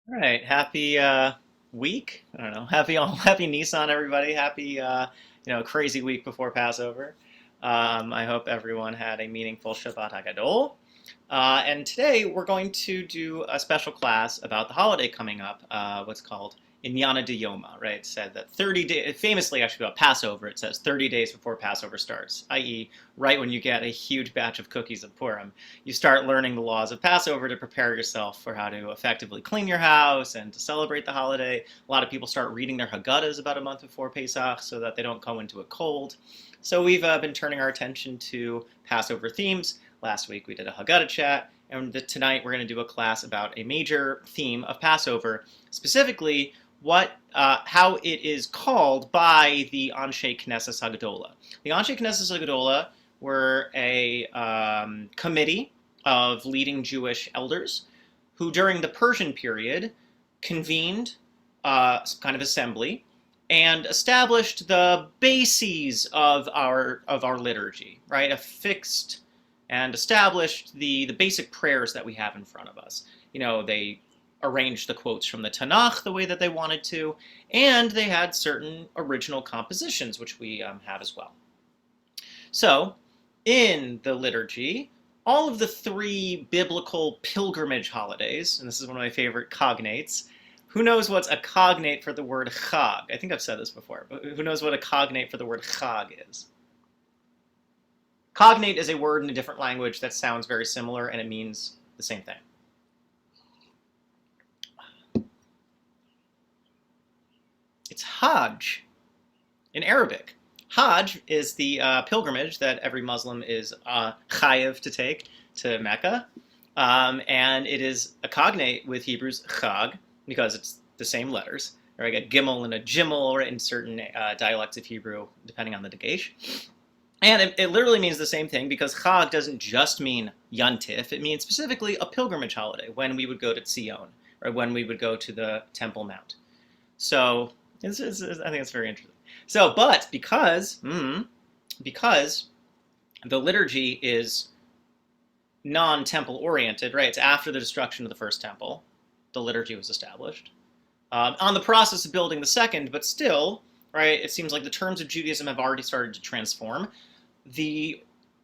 All right, happy week. I don't know. Happy Nissan, everybody. Happy crazy week before Passover. I hope everyone had a meaningful Shabbat Hagadol. And today we're going to do a special class about the holiday coming up, what's called Inyana de Yoma, right? It said that 30 days, famously actually about Passover, it says 30 days before Passover starts, i.e., right when you get a huge batch of cookies of Purim, you start learning the laws of Passover to prepare yourself for how to effectively clean your house and to celebrate the holiday. A lot of people start reading their Haggadahs about a month before Pesach so that they don't go into a cold. So we've been turning our attention to Passover themes. Last week we did a Haggadah chat, and tonight we're going to do a class about a major theme of Passover, specifically how it is called by the Anshe Knesset Hagdolah. The Anshe Knesset Hagdolah were a committee of leading Jewish elders who, during the Persian period, convened some kind of assembly and established the bases of our liturgy, right? A fixed and established the basic prayers that we have in front of us. They arranged the quotes from the Tanakh the way that they wanted to, and they had certain original compositions, which we have as well. So, in the liturgy, all of the three biblical pilgrimage holidays, and this is one of my favorite cognates. Who knows what's a cognate for the word Chag? I think I've said this before, but who knows what a cognate for the word Chag is? Cognate is a word in a different language that sounds very similar and it means the same thing. It's Hajj in Arabic. Hajj is the pilgrimage that every Muslim is chayiv to take to Mecca. And it is a cognate with Hebrew's chag because it's the same letters. Or I get gimel and a jimel in certain dialects of Hebrew, depending on the dagesh. And it literally means the same thing because Chag doesn't just mean Yantif. It means specifically a pilgrimage holiday when we would go to Zion or when we would go to the Temple Mount. So I think it's very interesting. So, but because the liturgy is non-temple oriented, right? It's after the destruction of the first temple, the liturgy was established. On the process of building the second, but still, right? It seems like the terms of Judaism have already started to transform. The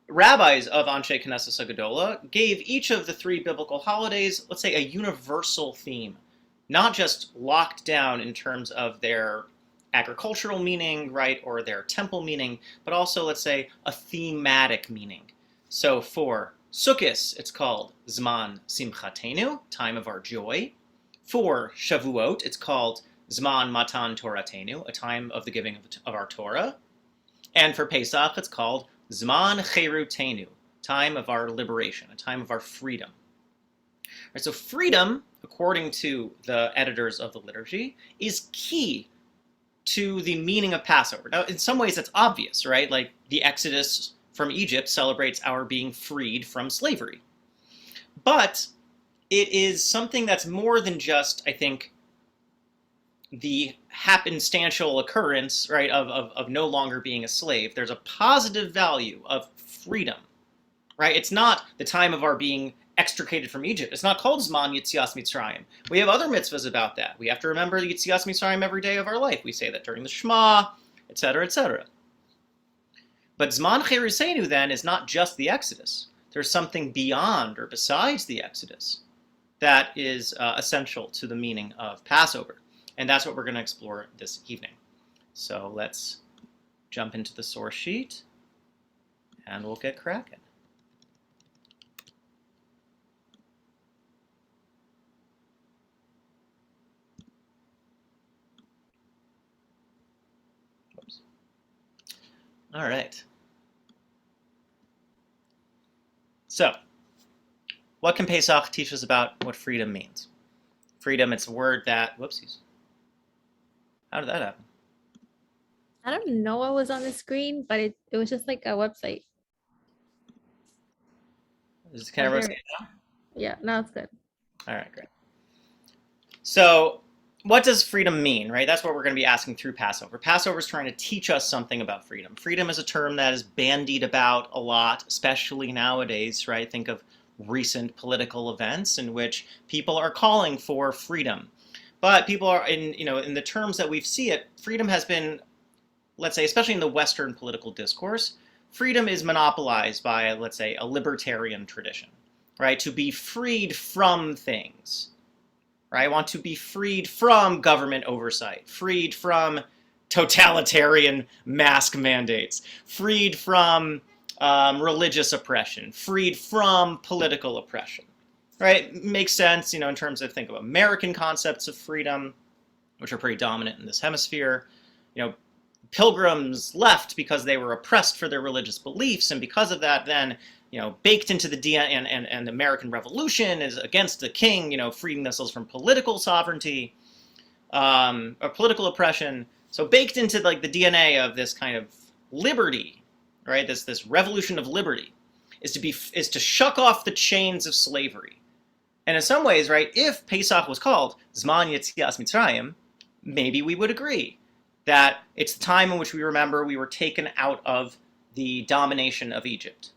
rabbis of Anshe Knesset Hagdolah gave each of the three biblical holidays, let's say, a universal theme, not just locked down in terms of their agricultural meaning, right, or their temple meaning, but also, let's say, a thematic meaning. So for Sukkot, it's called Zman Simchatenu, time of our joy. For Shavuot, it's called Zman Matan Toratenu, a time of the giving of our Torah. And for Pesach, it's called Zman Cherutenu, time of our liberation, a time of our freedom. Right, so freedom, according to the editors of the liturgy, is key to the meaning of Passover. Now, in some ways, that's obvious, right? Like the Exodus from Egypt celebrates our being freed from slavery. But it is something that's more than just, I think, the happenstantial occurrence, right, of no longer being a slave. There's a positive value of freedom, right? It's not the time of our being extricated from Egypt. It's not called Zman Yitzias Mitzrayim. We have other mitzvahs about that. We have to remember Yitzias Mitzrayim every day of our life. We say that during the Shema, etc., etc. But Zman Cherusenu then is not just the Exodus. There's something beyond or besides the Exodus that is essential to the meaning of Passover. And that's what we're going to explore this evening. So let's jump into the source sheet and we'll get cracking. Oops. All right. So, what can Pesach teach us about what freedom means? Freedom, it's a word that, whoopsies. How did that happen? I don't know what was on the screen, but it was just like a website. Can Oh, everyone here see it it is. now? Yeah, now it's good. All right, great. So, what does freedom mean, right? That's what we're going to be asking through Passover. Passover is trying to teach us something about freedom. Freedom is a term that is bandied about a lot, especially nowadays, right? Think of recent political events in which people are calling for freedom. But people are in the terms that we see it, freedom has been, let's say, especially in the Western political discourse, freedom is monopolized by, let's say, a libertarian tradition, right? To be freed from things, right? I want to be freed from government oversight, freed from totalitarian mask mandates, freed from religious oppression, freed from political oppression, right? Makes sense, in terms of, think of American concepts of freedom, which are pretty dominant in this hemisphere. Pilgrims left because they were oppressed for their religious beliefs, and because of that, then baked into the DNA, and the American Revolution is against the king, freeing themselves from political sovereignty or political oppression. So baked into like the DNA of this kind of liberty, right? This revolution of liberty is to shuck off the chains of slavery. And in some ways, right, if Pesach was called Zman Yetzias Mitzrayim, maybe we would agree that it's the time in which we remember we were taken out of the domination of Egypt.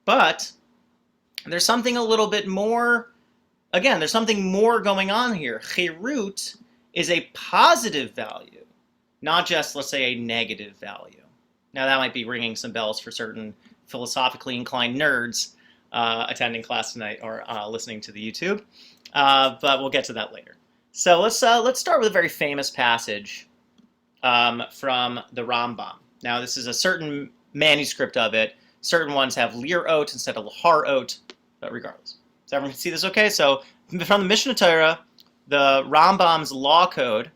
But there's something a little bit more, again, there's something more going on here. Chirut is a positive value, not just, let's say, a negative value. Now, that might be ringing some bells for certain philosophically inclined nerds attending class tonight or listening to the YouTube, but we'll get to that later. So let's start with a very famous passage from the Rambam. Now, this is a certain manuscript of it. Certain ones have lir ot instead of lahar ot, but regardless. Does everyone see this okay? So from the Mishnah Torah, the Rambam's law code,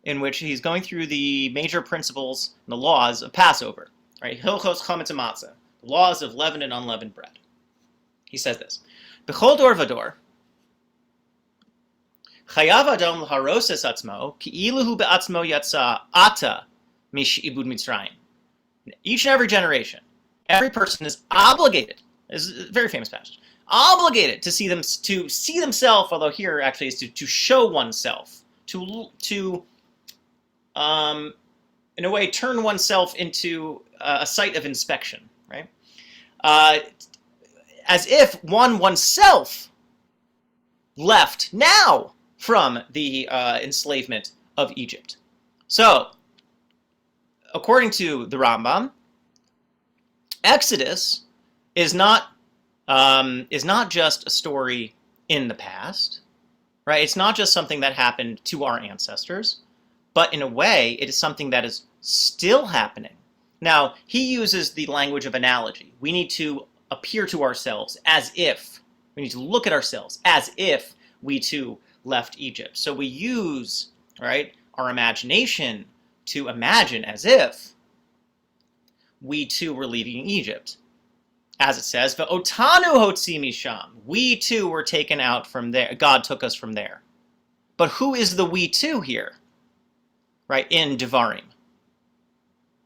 in which he's going through the major principles and the laws of Passover, right? Hilchos chametz matzah, the laws of leavened and unleavened bread. He says this: B'chol dor vador, chayav adam l'haros es atzmo, ki'ilu hu be'atzmo yatsa ata mish'ibud Mitzrayim. Each and every generation, every person is obligated. This is a very famous passage. Obligated to see themselves. Although here actually is to show oneself, to in a way turn oneself into a site of inspection, right? As if oneself left now from the enslavement of Egypt. So, according to the Rambam, Exodus is not just a story in the past, right? It's not just something that happened to our ancestors, but in a way, it is something that is still happening. Now, he uses the language of analogy. We need to appear to ourselves as if, we need to look at ourselves as if we too left Egypt. So we use, right, our imagination to imagine as if we too were leaving Egypt. As it says, V'otanu hotzi misham. We too were taken out from there. God took us from there. But who is the we too here? Right, in Devarim.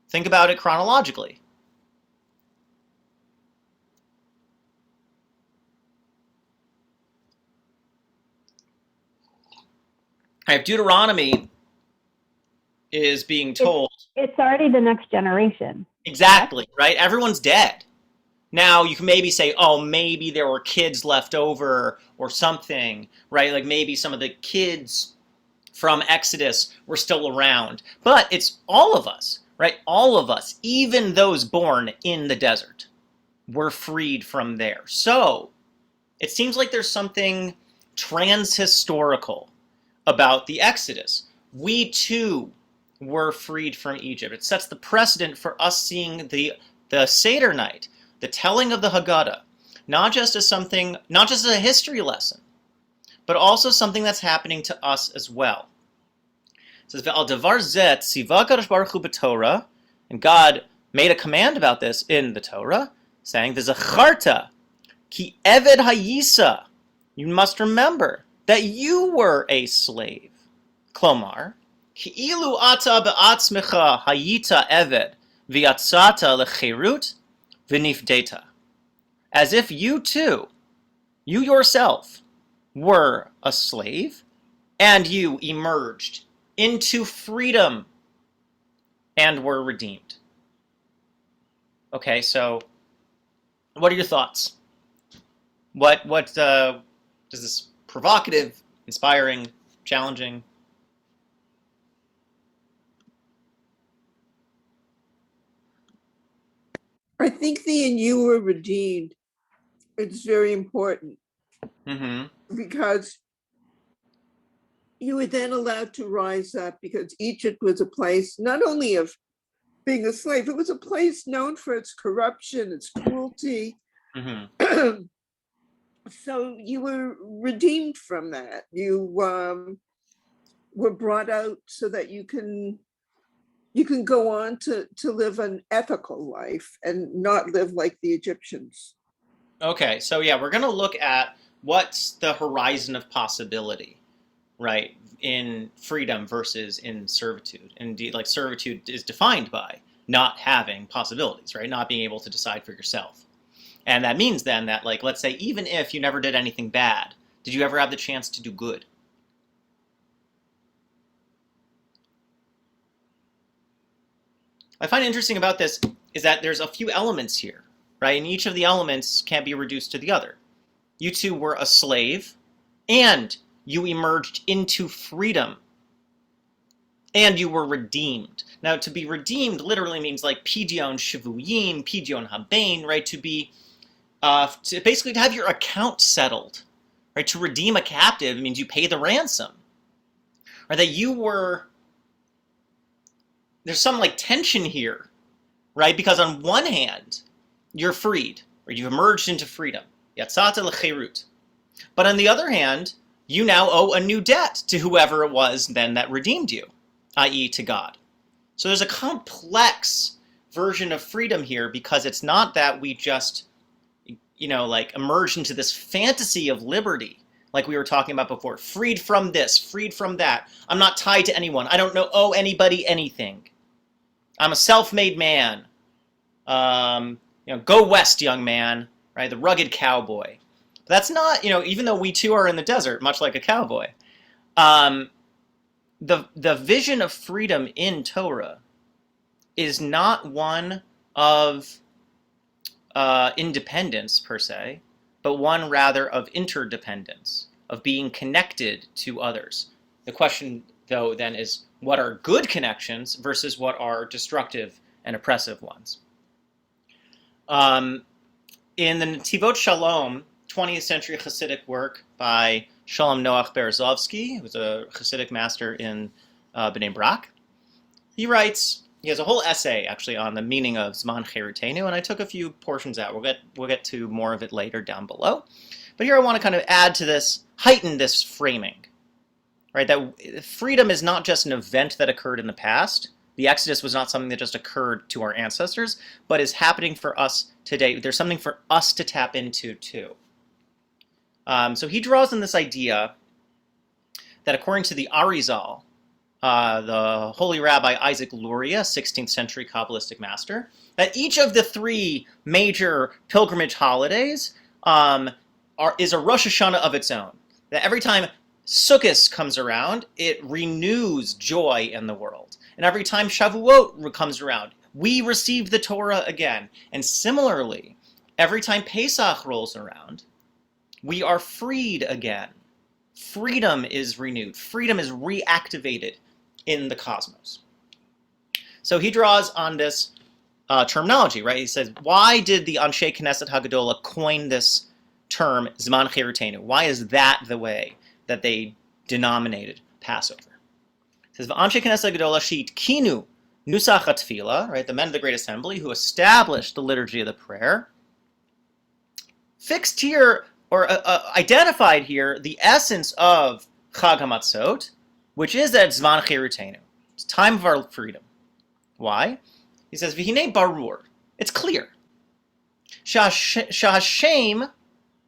Think about it chronologically. Right, Deuteronomy is being told. It's already the next generation. Exactly, right? Everyone's dead. Now, you can maybe say, oh, maybe there were kids left over or something, right? Like maybe some of the kids from Exodus were still around. But it's all of us, right? All of us, even those born in the desert, were freed from there. So it seems like there's something transhistorical about the Exodus. We too were freed from Egypt. It sets the precedent for us seeing the Seder night, the telling of the Haggadah, not just as a history lesson, but also something that's happening to us as well. It says, "Ve'al davar zeh tziva Kadosh Baruch Hu b'Torah," and God made a command about this in the Torah, saying, "V'zacharta ki eved hayisa." You must remember that you were a slave. Klomar, ki ilu ata be'atzmecha hayita eved v'yatzata lechirut v'nifdeta. As if you too, you yourself, were a slave, and you emerged into freedom and were redeemed. Okay, so what are your thoughts? What does this provocative, inspiring, challenging? I think the "and you were redeemed" it's very important Mm-hmm. because you were then allowed to rise up, because Egypt was a place not only of being a slave, it was a place known for its corruption, its cruelty. Mm-hmm. So you were redeemed from that. You were brought out so that you can go on to live an ethical life and not live like the Egyptians. Okay, so yeah, we're going to look at what's the horizon of possibility, right, in freedom versus in servitude. Indeed, like servitude is defined by not having possibilities, right, not being able to decide for yourself. And that means then that, like, let's say even if you never did anything bad, did you ever have the chance to do good? I find interesting about this is that there's a few elements here, right? And each of the elements can't be reduced to the other. You two were a slave, and you emerged into freedom, and you were redeemed. Now, to be redeemed literally means like pidion shivuyim, pidion habain, right? To be, to basically to have your account settled, right? To redeem a captive means you pay the ransom, or that you were. There's some like tension here, right? Because on one hand, you're freed, or you've emerged into freedom. Yatzata l'cherut. But on the other hand, you now owe a new debt to whoever it was then that redeemed you, i.e. to God. So there's a complex version of freedom here, because it's not that we just, like emerge into this fantasy of liberty, like we were talking about before, freed from this, freed from that. I'm not tied to anyone. I don't owe anybody anything. I'm a self-made man. Go west, young man, right? The rugged cowboy. But that's not, even though we too are in the desert, much like a cowboy. The vision of freedom in Torah is not one of independence per se, but one rather of interdependence, of being connected to others. The question, though, then is what are good connections versus what are destructive and oppressive ones? In the Nativot Shalom, 20th century Hasidic work by Shalom Noach Berezovsky, who's a Hasidic master in Bnei Brak, he has a whole essay actually on the meaning of Zman Cherutenu, and I took a few portions out. We'll get to more of it later down below. But here I want to kind of add to this, heighten this framing, right? That freedom is not just an event that occurred in the past. The Exodus was not something that just occurred to our ancestors, but is happening for us today. There's something for us to tap into too. So he draws on this idea that according to the Arizal, the holy rabbi Isaac Luria, 16th century Kabbalistic master, that each of the three major pilgrimage holidays is a Rosh Hashanah of its own. That every time Sukkot comes around, it renews joy in the world. And every time Shavuot comes around, we receive the Torah again. And similarly, every time Pesach rolls around, we are freed again. Freedom is renewed. Freedom is reactivated in the cosmos. So he draws on this terminology, right? He says, why did the Anshe Knesset Hagadola coin this term, Zman Cherutenu? Why is that the way that they denominated Passover? It says, Anshe Knesset Hagadola sheet kinu nusach hatfila, right? The men of the Great Assembly who established the liturgy of the prayer, fixed here, or identified here, the essence of Chag HaMatzot, which is that Zman Cherutenu. It's time of our freedom. Why? He says, V'hinei barur. It's clear. Shahashem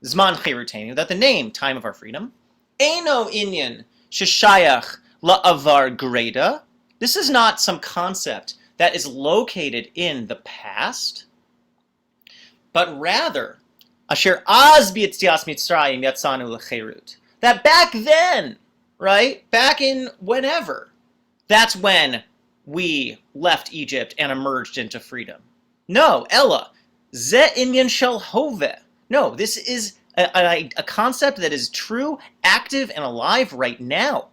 Zman Cherutenu, that the name, time of our freedom, Eino inyan sheshayach la'avar greda. This is not some concept that is located in the past, but rather Asher az b'yitzias Mitzrayim yatzanu l'cherut. That back then, right? Back in whenever, that's when we left Egypt and emerged into freedom. No, Ella, ze inyan shel hove. No, this is a concept that is true, active, and alive right now.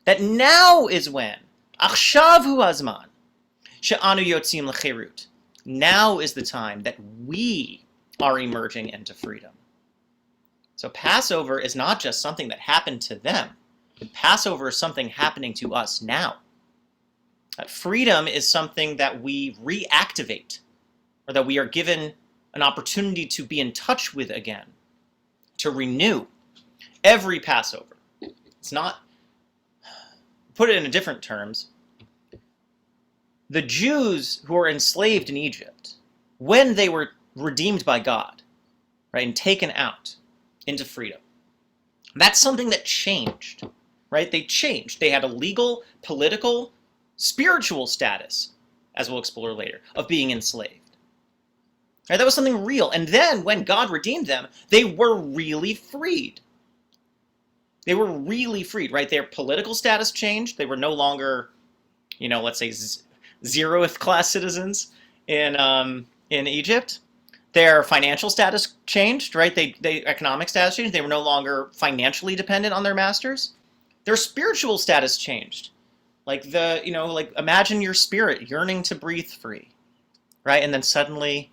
That now is when, achshav hu hazman, she'anu yotzim l'cherut. Now is the time that we are emerging into freedom. So Passover is not just something that happened to them. Passover is something happening to us now. Freedom is something that we reactivate, or that we are given an opportunity to be in touch with again, to renew every Passover. It's not, put it in different terms, the Jews who were enslaved in Egypt, when they were redeemed by God, right, and taken out into freedom, that's something that changed, right? They changed. They had a legal, political, spiritual status, as we'll explore later, of being enslaved. Right? That was something real. And then when God redeemed them, they were really freed. They were really freed, right? Their political status changed. They were no longer, let's say zeroth class citizens in Egypt. Their financial status changed, right? They economic status changed. They were no longer financially dependent on their masters. Their spiritual status changed. Like imagine your spirit yearning to breathe free, right? And then suddenly,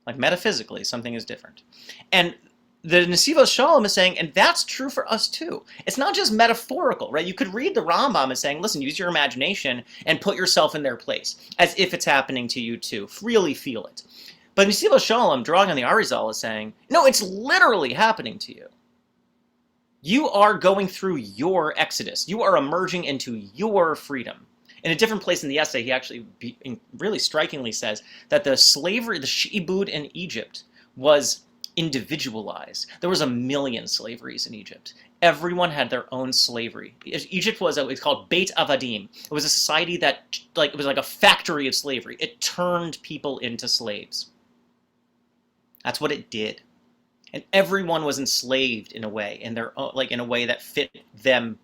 like metaphysically, something is different. And the Nesivos Shalom is saying, and that's true for us too. It's not just metaphorical, right? You could read the Rambam as saying, listen, use your imagination and put yourself in their place, as if it's happening to you too. Really feel it. But Nesivos Shalom, drawing on the Arizal, is saying, no, it's literally happening to you. You are going through your exodus. You are emerging into your freedom. In a different place in the essay, he actually really strikingly says that the slavery, the shi'ibud in Egypt was individualized. There was 1 million slaveries in Egypt. Everyone had their own slavery. Egypt was it's called Beit Avadim. It was a society that it was like a factory of slavery. It turned people into slaves. That's what it did. And everyone was enslaved in a way, in their own, in a way that fit them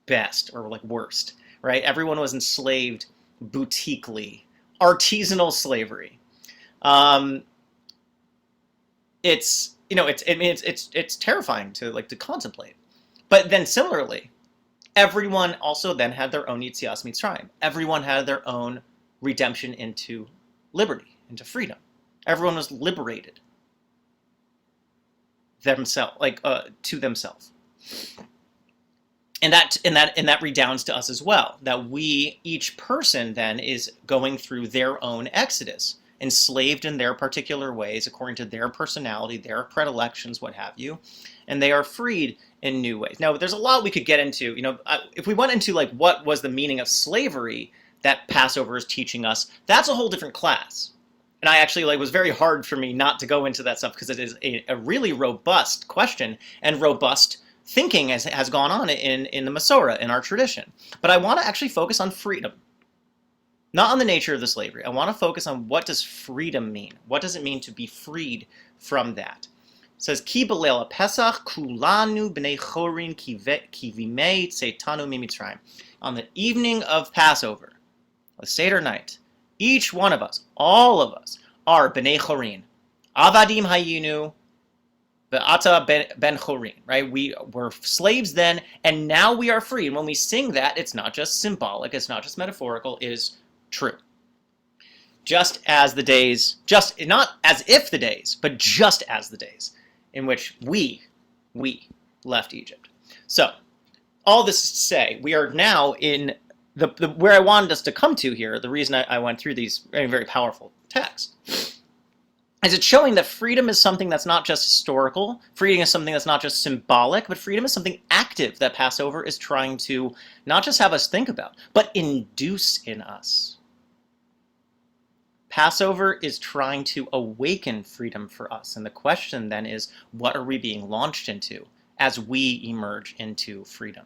best or worst, right? Everyone was enslaved boutiquely, artisanal slavery. It's terrifying to contemplate. But then similarly, everyone also then had their own Yitzias Mitzrayim. Everyone had their own redemption into liberty, into freedom. Everyone was liberated themselves, to themselves. And that redounds to us as well, that we, each person then is going through their own exodus, enslaved in their particular ways, according to their personality, their predilections, what have you, and they are freed in new ways. Now, there's a lot we could get into. If we went into what was the meaning of slavery that Passover is teaching us, that's a whole different class. And I actually, was very hard for me not to go into that stuff because it is a really robust question and robust thinking has gone on in the Masorah, in our tradition. But I want to actually focus on freedom, not on the nature of the slavery. I want to focus on what does freedom mean? What does it mean to be freed from that? It says, Ki b'leil Pesach kulanu b'nei chorin kivimei tzeitanu mimitzrayim. On the evening of Passover, the Seder night, each one of us, all of us, are b'nei chorin. Avadim hayinu, Be'ata ben chorin, right? We were slaves then, and now we are free. And when we sing that, it's not just symbolic, it's not just metaphorical, it is true. Just as the days, not as if the days, but just as the days in which we left Egypt. So, all this is to say, we are now in the where I wanted us to come to here, the reason I went through these very, very powerful texts, is it's showing that freedom is something that's not just historical, freedom is something that's not just symbolic, but freedom is something active that Passover is trying to not just have us think about, but induce in us. Passover is trying to awaken freedom for us, and the question then is, what are we being launched into as we emerge into freedom?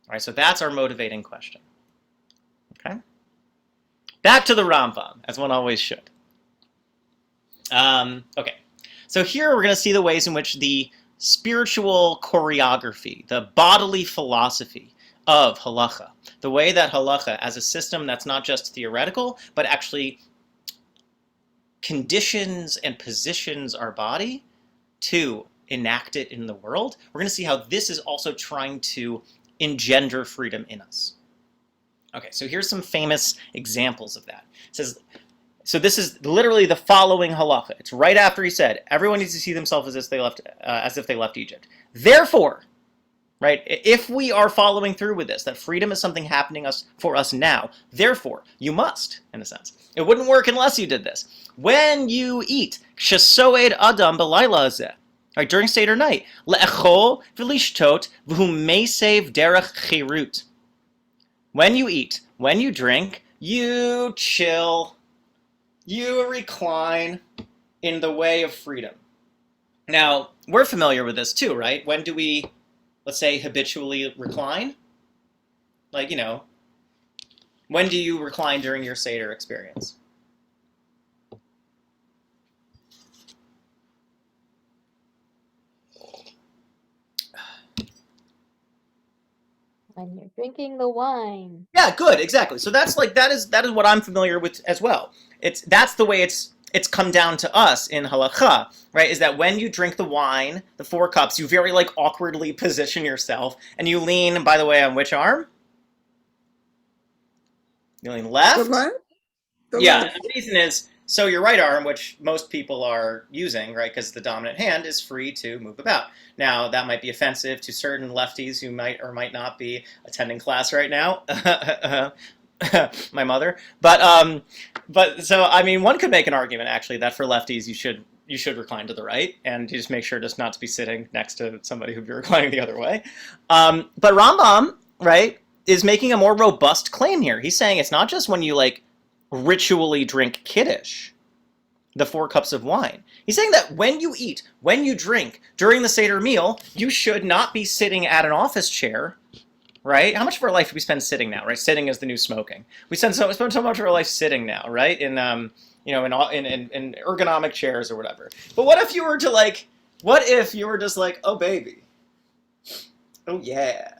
All right, so that's our motivating question. Okay? Back to the Rambam, as one always should. Okay, so here we're going to see the ways in which the spiritual choreography, the bodily philosophy of halacha, the way that halacha as a system that's not just theoretical, but actually conditions and positions our body to enact it in the world, we're going to see how this is also trying to engender freedom in us. Okay, so here's some famous examples of that. It says, so this is literally the following halacha. It's right after he said, everyone needs to see themselves as if they left Egypt. Therefore, right, if we are following through with this, that freedom is something happening for us now, therefore, you must, in a sense. It wouldn't work unless you did this. When you eat, shesoed adam b'layla hazeh, right, during Seder night, le'echol v'lishtot v'hu mesev derech chirut. When you eat, when you drink, you chill, you recline in the way of freedom. Now, we're familiar with this too, right? When do we, let's say, habitually recline? Like, you know, when do you recline during your Seder experience? When you're drinking the wine. Yeah, good, exactly. So that's like that is what I'm familiar with as well. That's the way it's come down to us in halakha, right? Is that when you drink the wine, the 4 cups, you very like awkwardly position yourself and you lean, by the way, on which arm? You lean left? The left? The Yeah, left. and the reason is, so your right arm, which most people are using, right, because the dominant hand is free to move about. Now, that might be offensive to certain lefties who might or might not be attending class right now. My mother. But so, I mean, one could make an argument, actually, that for lefties, you should recline to the right, and you just make sure just not to be sitting next to somebody who'd be reclining the other way. But Rambam, right, is making a more robust claim here. He's saying it's not just when you, like, ritually drink kiddush, the 4 cups of wine. He's saying that when you eat, when you drink, during the Seder meal, you should not be sitting at an office chair, right? How much of our life do we spend sitting now, right? Sitting is the new smoking. We spend so much of our life sitting now, right? In ergonomic chairs or whatever. But what if you were just like, oh baby, oh yeah,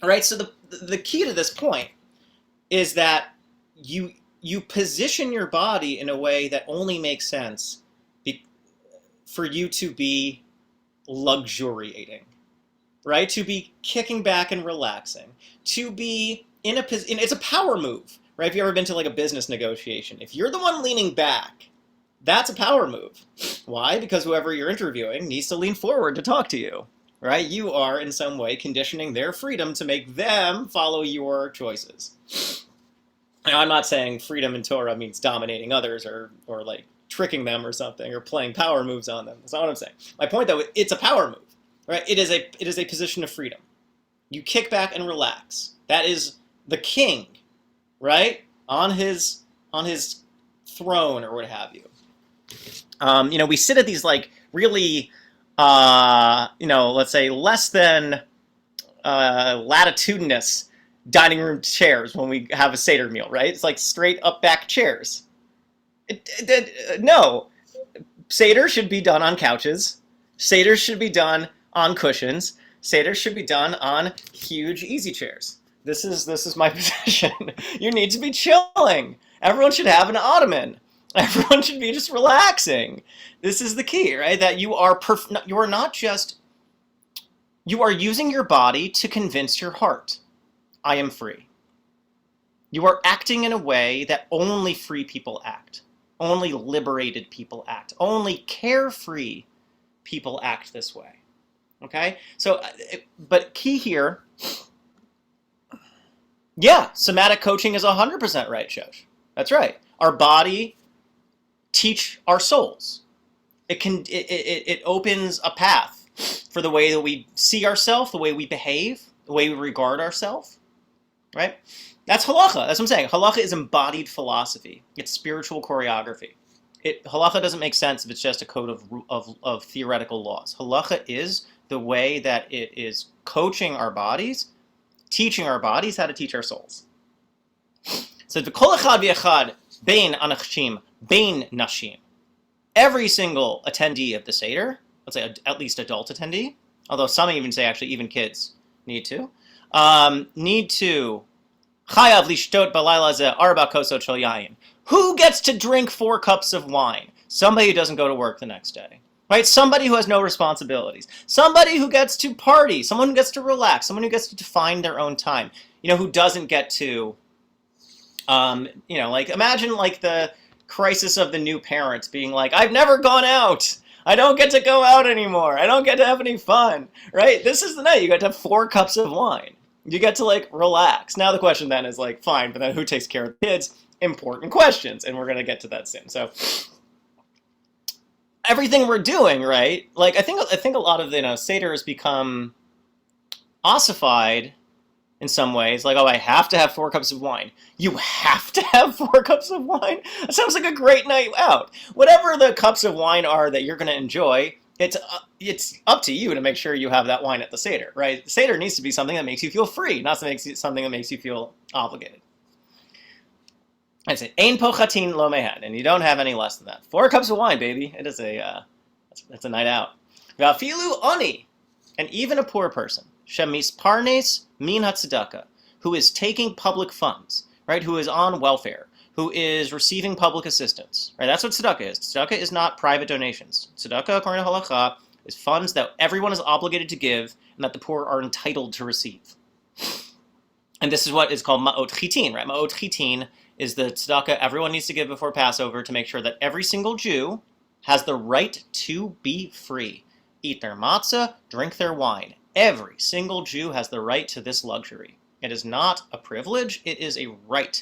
right? So the key to this point is that you position your body in a way that only makes sense for you to be luxuriating, right? To be kicking back and relaxing, to be in a position. It's a power move, right? If you've ever been to like a business negotiation, if you're the one leaning back, that's a power move. Why? Because whoever you're interviewing needs to lean forward to talk to you, right? You are in some way conditioning their freedom to make them follow your choices. Now, I'm not saying freedom in Torah means dominating others or like tricking them or something or playing power moves on them. That's not what I'm saying. My point, though, it's a power move, right? It is a position of freedom. You kick back and relax. That is the king, right? On his throne or what have you. We sit at these like really, let's say less than latitudinous dining room chairs when we have a Seder meal, right? It's like straight up back chairs. No, Seder should be done on couches. Seder should be done on cushions. Seder should be done on huge easy chairs. This is my position. You need to be chilling. Everyone should have an ottoman. Everyone should be just relaxing. This is the key, right? That you are you are using your body to convince your heart. I am free. You are acting in a way that only free people act. Only liberated people act. Only carefree people act this way. Okay? So, but key here, yeah, somatic coaching is 100% right, Shosh. That's right. Our body teach our souls. It opens a path for the way that we see ourselves, the way we behave, the way we regard ourselves. Right? That's halacha. That's what I'm saying. Halacha is embodied philosophy. It's spiritual choreography. Halacha doesn't make sense if it's just a code of theoretical laws. Halacha is the way that it is coaching our bodies, teaching our bodies how to teach our souls. So v'kol echad v'echad bein anachshim bein nashim. Every single attendee of the Seder, let's say at least adult attendee, although some even say actually even kids need to chayav lishtot balayla zeh arba kosot shel yayin. Who gets to drink 4 cups of wine? Somebody who doesn't go to work the next day. right? Somebody who has no responsibilities, somebody who gets to party, someone who gets to relax, someone who gets to define their own time, who doesn't get to, like imagine like the crisis of the new parents being like, I've never gone out. I don't get to go out anymore. I don't get to have any fun, right? This is the night. You get to have 4 cups of wine. You get to like relax. Now the question then is like, fine, but then who takes care of the kids? Important questions, and we're going to get to that soon. So everything we're doing, right? Like I think a lot of Seder has become ossified in some ways. Like, oh, I have to have 4 cups of wine. You have to have 4 cups of wine? That sounds like a great night out. Whatever the cups of wine are that you're going to enjoy, it's up to you to make sure you have that wine at the Seder, right? The Seder needs to be something that makes you feel free, not something that makes you feel obligated. I say, ein pochatin lo mehen, and you don't have any less than that. 4 cups of wine, baby. It is it's a night out. V'afilu oni, and even a poor person, shemisparnes min hatzedakah, who is taking public funds, right? Who is on welfare, who is receiving public assistance, right? That's what tzedakah is. Tzedakah is not private donations. Tzedakah, according to halacha, is funds that everyone is obligated to give and that the poor are entitled to receive. And this is what is called ma'ot chitin, right? Ma'ot chitin is the tzedakah everyone needs to give before Passover to make sure that every single Jew has the right to be free. Eat their matzah, drink their wine. Every single Jew has the right to this luxury. It is not a privilege, it is a right.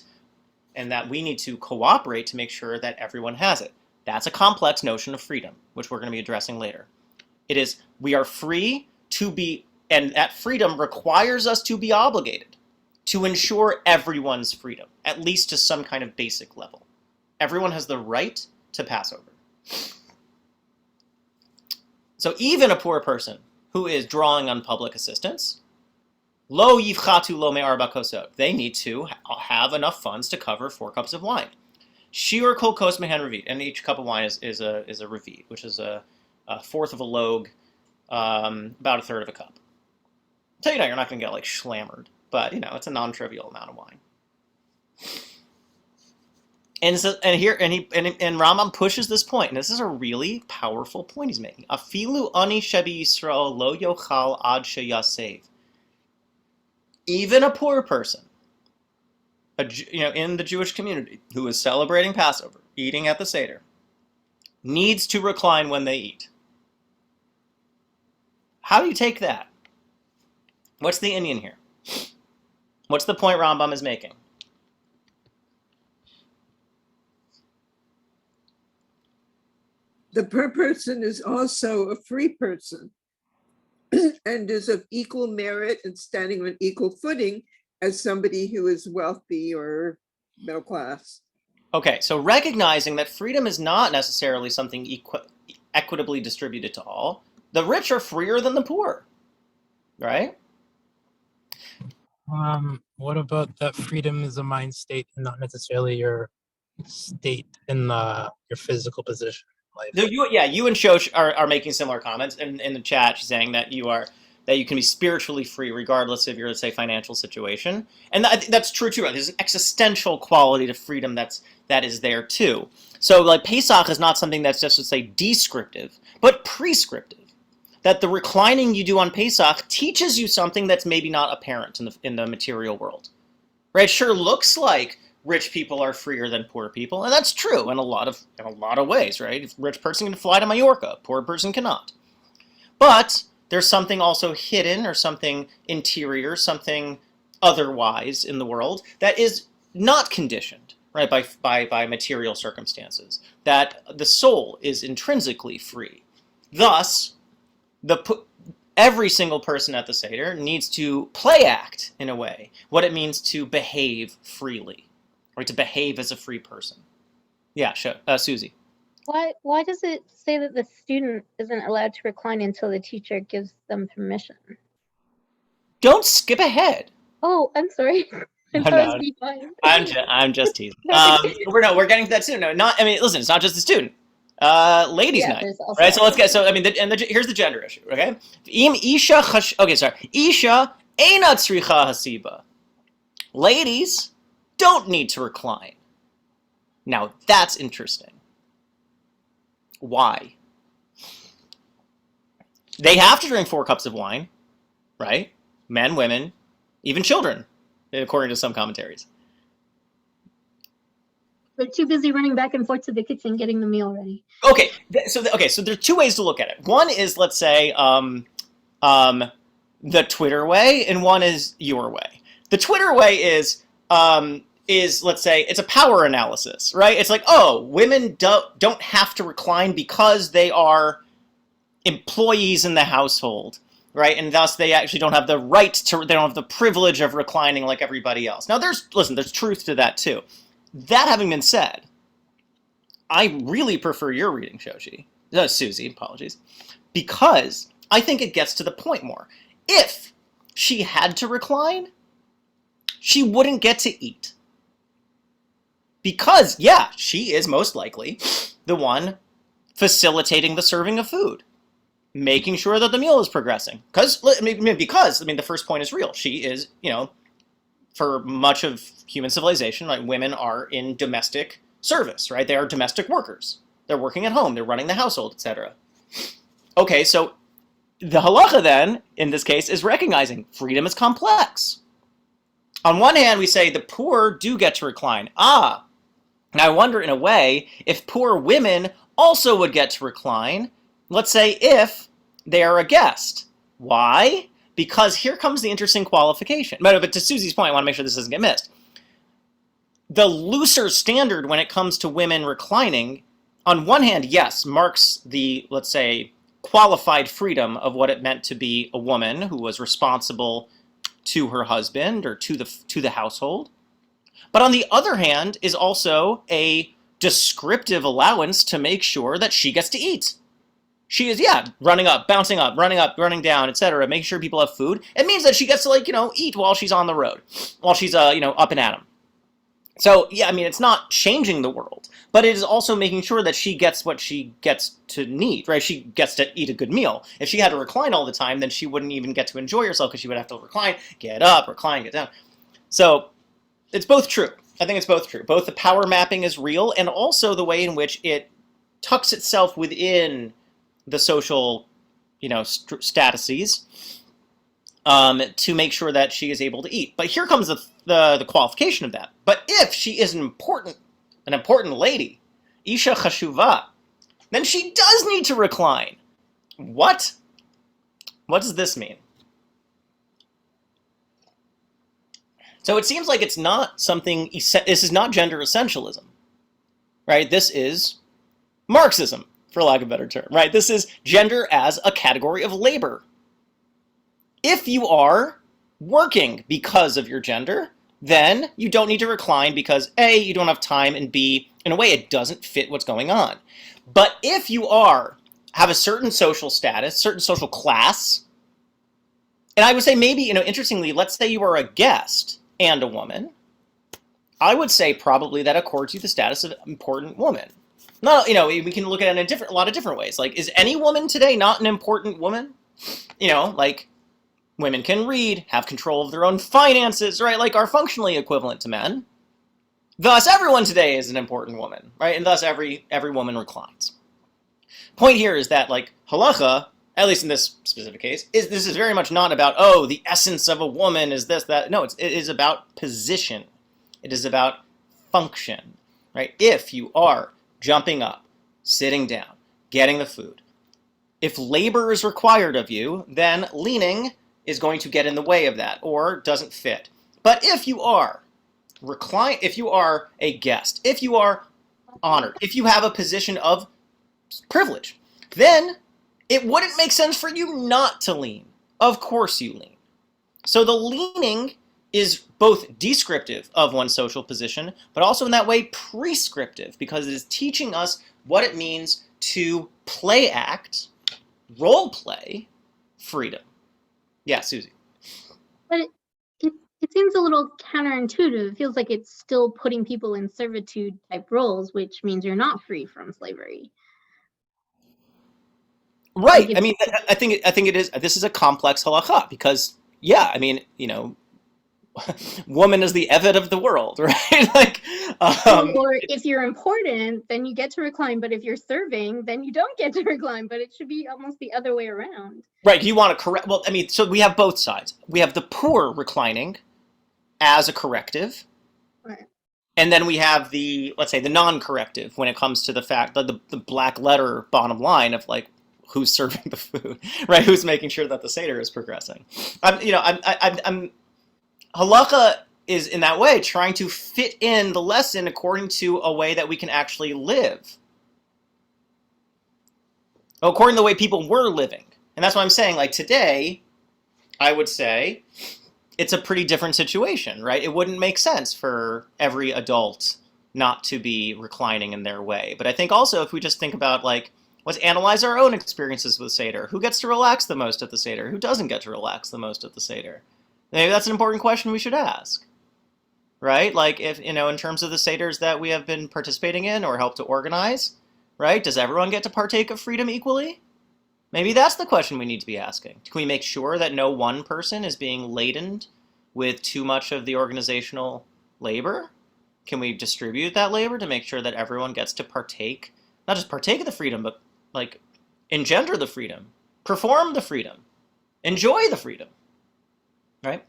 And that we need to cooperate to make sure that everyone has it. That's a complex notion of freedom, which we're going to be addressing later. It is, we are free to be, and that freedom requires us to be obligated to ensure everyone's freedom, at least to some kind of basic level. Everyone has the right to Passover. So even a poor person who is drawing on public assistance, lo yivchatu lo me'arba kosot, they need to have enough funds to cover 4 cups of wine. Shiur kol kos mehen revit, and each cup of wine is a revit, which is a fourth of a log, about a third of a cup. So you're not going to get like schlammered, but it's a non-trivial amount of wine. And Rambam pushes this point, and this is a really powerful point he's making. Afilu ani shebi Yisrael lo yochal ad sheyasev. Even a poor person, in the Jewish community who is celebrating Passover, eating at the Seder, needs to recline when they eat. How do you take that? What's the Indian here? What's the point Rambam is making? The poor person is also a free person and is of equal merit and standing on equal footing as somebody who is wealthy or middle class. Okay, so recognizing that freedom is not necessarily something equitably distributed to all. The rich are freer than the poor, right? What about that freedom is a mind state and not necessarily your state in your physical position? You and Shosh are making similar comments in the chat, saying that you can be spiritually free regardless of your, let's say, financial situation, and that's true too. Right? There's an existential quality to freedom that is there too. So like Pesach is not something that's just, let's say, descriptive, but prescriptive. That the reclining you do on Pesach teaches you something that's maybe not apparent in the material world, right? It sure looks like rich people are freer than poor people, and that's true in a lot of ways, right? If a rich person can fly to Mallorca, a poor person cannot. But there's something also hidden or something interior, something otherwise in the world that is not conditioned, right, by material circumstances. That the soul is intrinsically free. Thus, every single person at the Seder needs to play act, in a way, what it means to behave freely, or to behave as a free person. Yeah, sure. Susie. Why does it say that the student isn't allowed to recline until the teacher gives them permission? Don't skip ahead. Oh, I'm sorry. I thought it was me fine. I'm just teasing. We're getting to that soon. No, listen, it's not just the student. Ladies' night, right? So let's get. So here's the gender issue. Okay, Isha eina tzricha hasiba. Ladies don't need to recline. Now that's interesting. Why? They have to drink 4 cups of wine, right? Men, women, even children, according to some commentaries. They're too busy running back and forth to the kitchen getting the meal ready. Okay, so there are 2 ways to look at it. One is, let's say, the Twitter way, and one is your way. The Twitter way is let's say it's a power analysis, right? It's like, oh, women don't have to recline because they are employees in the household, right? And thus they actually don't have the right to, they don't have the privilege of reclining like everybody else. Now there's truth to that too. That having been said, I really prefer your reading, Susie, apologies, because I think it gets to the point more. If she had to recline, she wouldn't get to eat. Because, yeah, she is most likely the one facilitating the serving of food, making sure that the meal is progressing. Because the first point is real. She is, for much of human civilization, like, women are in domestic service, right? They are domestic workers. They're working at home. They're running the household, etc. Okay, so the halacha then, in this case, is recognizing freedom is complex. On one hand, we say the poor do get to recline. And I wonder, in a way, if poor women also would get to recline, let's say if they are a guest. Why? Because here comes the interesting qualification. But to Susie's point, I want to make sure this doesn't get missed. The looser standard when it comes to women reclining, on one hand, yes, marks the, let's say, qualified freedom of what it meant to be a woman who was responsible to her husband or to the household. But on the other hand is also a descriptive allowance to make sure that she gets to eat. She is, running up, bouncing up, running down, etc., making sure people have food. It means that she gets to, eat while she's on the road, while she's, up and at 'em. So, it's not changing the world, but it is also making sure that she gets what she gets to need, right? She gets to eat a good meal. If she had to recline all the time, then she wouldn't even get to enjoy herself because she would have to recline, get up, recline, get down. So, it's both true. I think it's both true. Both the power mapping is real and also the way in which it tucks itself within the social, statuses to make sure that she is able to eat. But here comes the qualification of that. But if she is an important lady, Isha Chashuva, then she does need to recline. What? What does this mean? So it seems like it's not something, this is not gender essentialism, right? This is Marxism, for lack of a better term, right? This is gender as a category of labor. If you are working because of your gender, then you don't need to recline because A, you don't have time, and B, in a way, it doesn't fit what's going on. But if you have a certain social status, certain social class, and I would say maybe, interestingly, let's say you are a guest and a woman, I would say probably that accords you the status of important woman. Not, we can look at it in a lot of different ways. Like, is any woman today not an important woman? Like, women can read, have control of their own finances, right? Like, are functionally equivalent to men. Thus, everyone today is an important woman, right? And thus, every woman reclines. Point here is that, like, halacha, at least in this specific case, this is very much not about, the essence of a woman is this, that. No, it is about position. It is about function, right? If you are jumping up, sitting down, getting the food, if labor is required of you, then leaning is going to get in the way of that or doesn't fit. But if you are if you are a guest, if you are honored, if you have a position of privilege, then it wouldn't make sense for you not to lean. Of course you lean. So the leaning is both descriptive of one's social position, but also in that way prescriptive, because it is teaching us what it means to play act, role play, freedom. Yeah, Susie. But it seems a little counterintuitive. It feels like it's still putting people in servitude type roles, which means you're not free from slavery. Right. I think it is. This is a complex halakha because, woman is the Evid of the world, right? Like, or if you're important, then you get to recline. But if you're serving, then you don't get to recline. But it should be almost the other way around. right, you want to correct, well, I mean, so we have both sides. We have the poor reclining as a corrective, Right. and then we have the, let's say, the non-corrective when it comes to the fact that the black letter bottom line of like who's serving the food, right? Who's making sure that the Seder is progressing. I'm Halacha is in that way trying to fit in the lesson according to a way that we can actually live, according to the way people were living. And that's why I'm saying, like, today, I would say it's a pretty different situation, right? It wouldn't make sense for every adult not to be reclining in their way. But I think also if we just think about, like, let's analyze our own experiences with Seder. Who gets to relax the most at the Seder? Who doesn't get to relax the most at the Seder? Maybe that's an important question we should ask, right? Like, if, in terms of the Seders that we have been participating in or helped to organize, right? Does everyone get to partake of freedom equally? Maybe that's the question we need to be asking. Can we make sure that no one person is being laden with too much of the organizational labor? Can we distribute that labor to make sure that everyone gets to partake, not just partake of the freedom, but like engender the freedom, perform the freedom, enjoy the freedom? Right?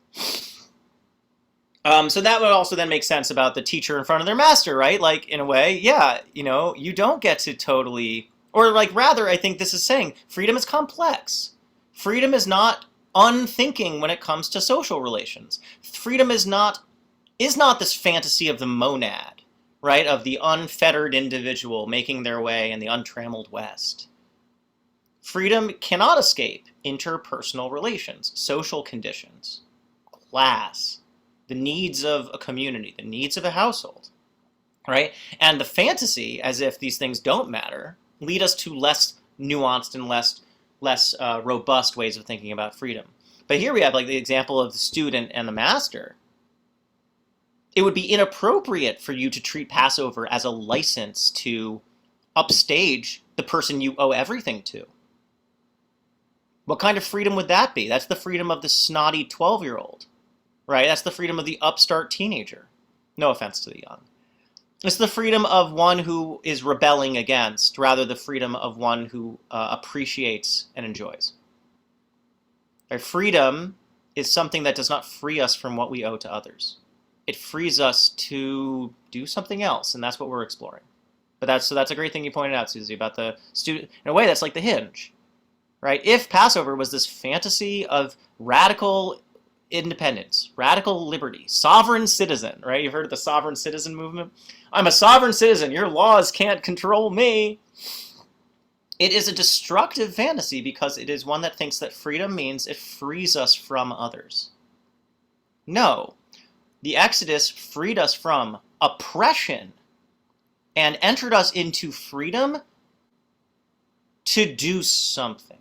So that would also then make sense about the teacher in front of their master, right? Like, in a way, yeah, you don't get to totally, or like, rather, I think this is saying freedom is complex. Freedom is not unthinking when it comes to social relations. Freedom is not this fantasy of the monad, right? Of the unfettered individual making their way in the untrammeled West. Freedom cannot escape interpersonal relations, social conditions, class, the needs of a community, the needs of a household, right? And the fantasy, as if these things don't matter, lead us to less nuanced and less robust ways of thinking about freedom. But here we have like the example of the student and the master. It would be inappropriate for you to treat Passover as a license to upstage the person you owe everything to. What kind of freedom would that be? That's the freedom of the snotty 12-year-old, right? That's the freedom of the upstart teenager. No offense to the young. It's the freedom of one who is rebelling against, rather the freedom of one who appreciates and enjoys. Our freedom is something that does not free us from what we owe to others. It frees us to do something else, and that's what we're exploring. But that's a great thing you pointed out, Susie, about the student. In a way, that's like the hinge. Right? If Passover was this fantasy of radical independence, radical liberty, sovereign citizen, right? You've heard of the sovereign citizen movement? I'm a sovereign citizen. Your laws can't control me. It is a destructive fantasy because it is one that thinks that freedom means it frees us from others. No. The Exodus freed us from oppression and entered us into freedom to do something.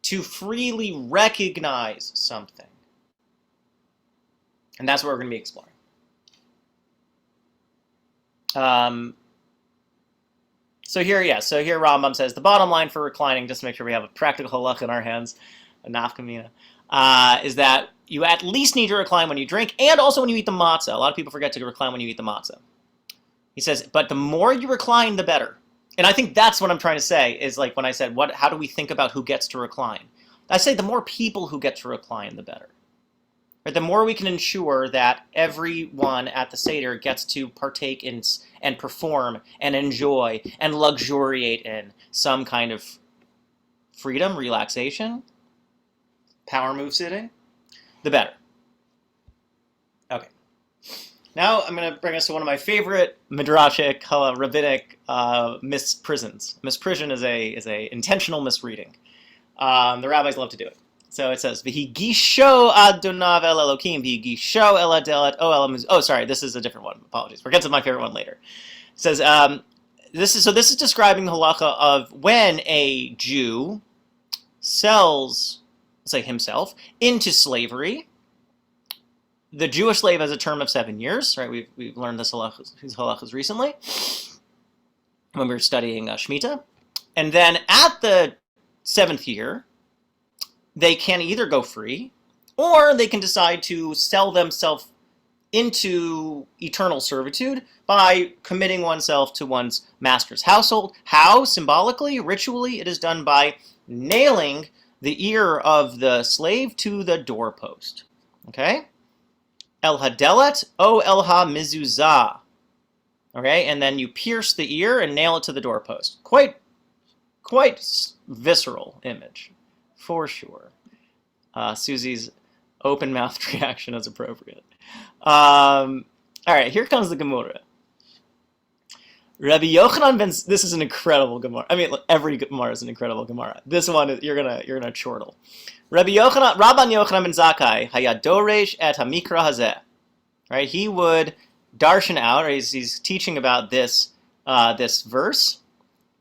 To freely recognize something. And that's what we're going to be exploring. So here Rambam says, the bottom line for reclining, just to make sure we have a practical halacha in our hands, a nafkamina, is that you at least need to recline when you drink and also when you eat the matzah. A lot of people forget to recline when you eat the matzah. He says, but the more you recline, the better. And I think that's what I'm trying to say, is like when I said, how do we think about who gets to recline? I say the more people who get to recline, the better. Right? The more we can ensure that everyone at the Seder gets to partake in and perform and enjoy and luxuriate in some kind of freedom, relaxation, power move sitting, the better. Okay. Now I'm going to bring us to one of my favorite midrashic, rabbinic misprisons. Misprision is a intentional misreading. The rabbis love to do it. So it says, "V'higisho Adonav el Elokim, v'higisho el adelat o el muz." Oh, sorry, this is a different one. Apologies. We'll get to my favorite one later. It says, this is describing the halacha of when a Jew sells, let's say himself, into slavery. The Jewish slave has a term of 7 years, right? We've learned these halachas recently when we were studying Shemitah. And then at the 7th year, they can either go free Or they can decide to sell themselves into eternal servitude by committing oneself to one's master's household. How? Symbolically, ritually, it is done by nailing the ear of the slave to the doorpost. Okay? El hadelet o el ha mizuzah. Okay, and then you pierce the ear and nail it to the doorpost. Quite visceral image, for sure. Susie's open-mouthed reaction is appropriate. All right, here comes the Gemara. Rabbi Yochanan ben. This is an incredible Gemara. I mean, every Gemara is an incredible Gemara. This one, you're gonna chortle. Rabban Yochanan ben Zakkai hayadoresh et hamikra hazeh. Right, he would darshan out. Or he's teaching about this verse,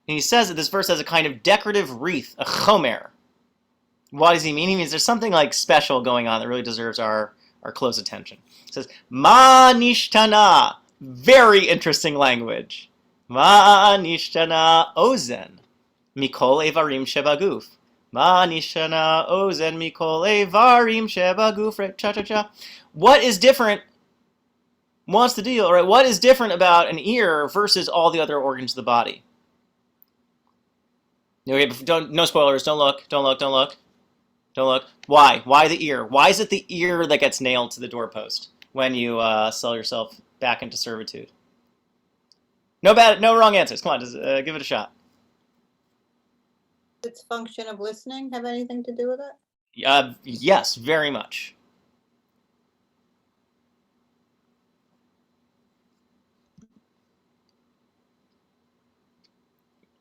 and he says that this verse has a kind of decorative wreath, a chomer. What does he mean? He means there's something like special going on that really deserves our close attention. It says, Ma nishtana. Very interesting language. Ma nishtana ozen. Mikol evarim shebaguf. Ma nishtana ozen mikol evarim shebaguf. Right? Cha-cha-cha. What is different? What's the deal? Right? What is different about an ear versus all the other organs of the body? No spoilers. Don't look. Don't look. Why? Why the ear? Why is it the ear that gets nailed to the doorpost when you sell yourself back into servitude? No wrong answers. Come on, just give it a shot. Does its function of listening have anything to do with it? Yes, very much.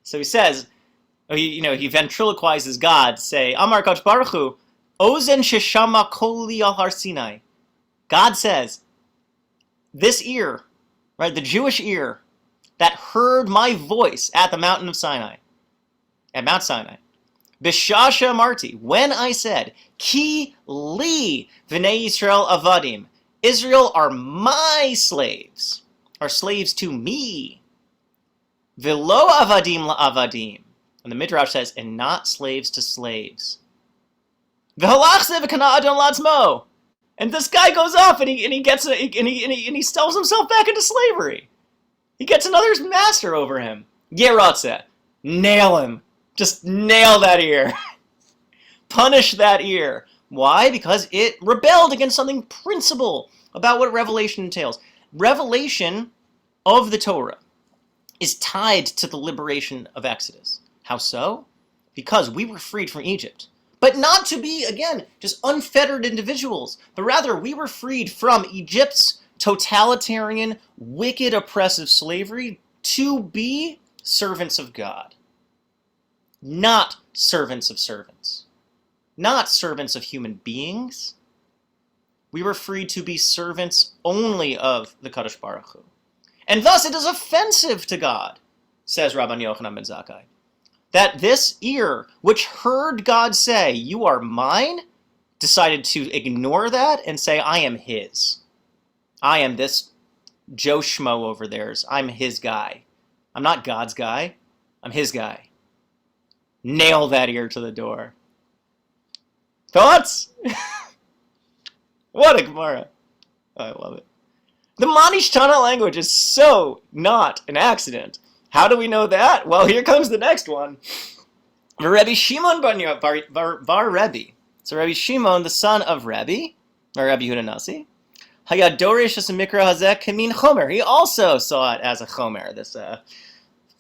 So he says, he ventriloquizes God to say, Amar Kadosh Baruch Hu, Ozen sheshama koli al har Sinai. God says, this ear, right, the Jewish ear that heard my voice at the mountain of Sinai, at Mount Sinai, Bishasha Marti, when I said, Ki li v'nei Yisrael avadim, Israel are my slaves, are slaves to me. V'lo avadim la'avadim. And the Midrash says, and not slaves to slaves. V'halach zeh v'kana adon la'atzmo. And this guy goes off and he sells himself back into slavery. He gets another master over him. Yeratze. Nail him. Just nail that ear. Punish that ear. Why? Because it rebelled against something principal about what revelation entails. Revelation of the Torah is tied to the liberation of Exodus. How so? Because we were freed from Egypt. But not to be, again, just unfettered individuals, but rather we were freed from Egypt's totalitarian, wicked, oppressive slavery to be servants of God. Not servants of servants. Not servants of human beings. We were freed to be servants only of the Kadosh Baruch Hu. And thus it is offensive to God, says Rabban Yochanan ben Zakkai, that this ear, which heard God say, you are mine, decided to ignore that and say, I am his. I am this Joe Schmo over theirs. I'm his guy. I'm not God's guy. I'm his guy. Nail that ear to the door. Thoughts? What a Gemara. Oh, I love it. The Manishtana language is so not an accident. How do we know that? Well, here comes the next one. Rabbi Shimon bar Rebbe. So Rabbi Shimon, the son of Rebbe, or Rabbi Yehuda Nasi, Hayadorish Mikra Hazek Kamin Chomer. He also saw it as a Chomer,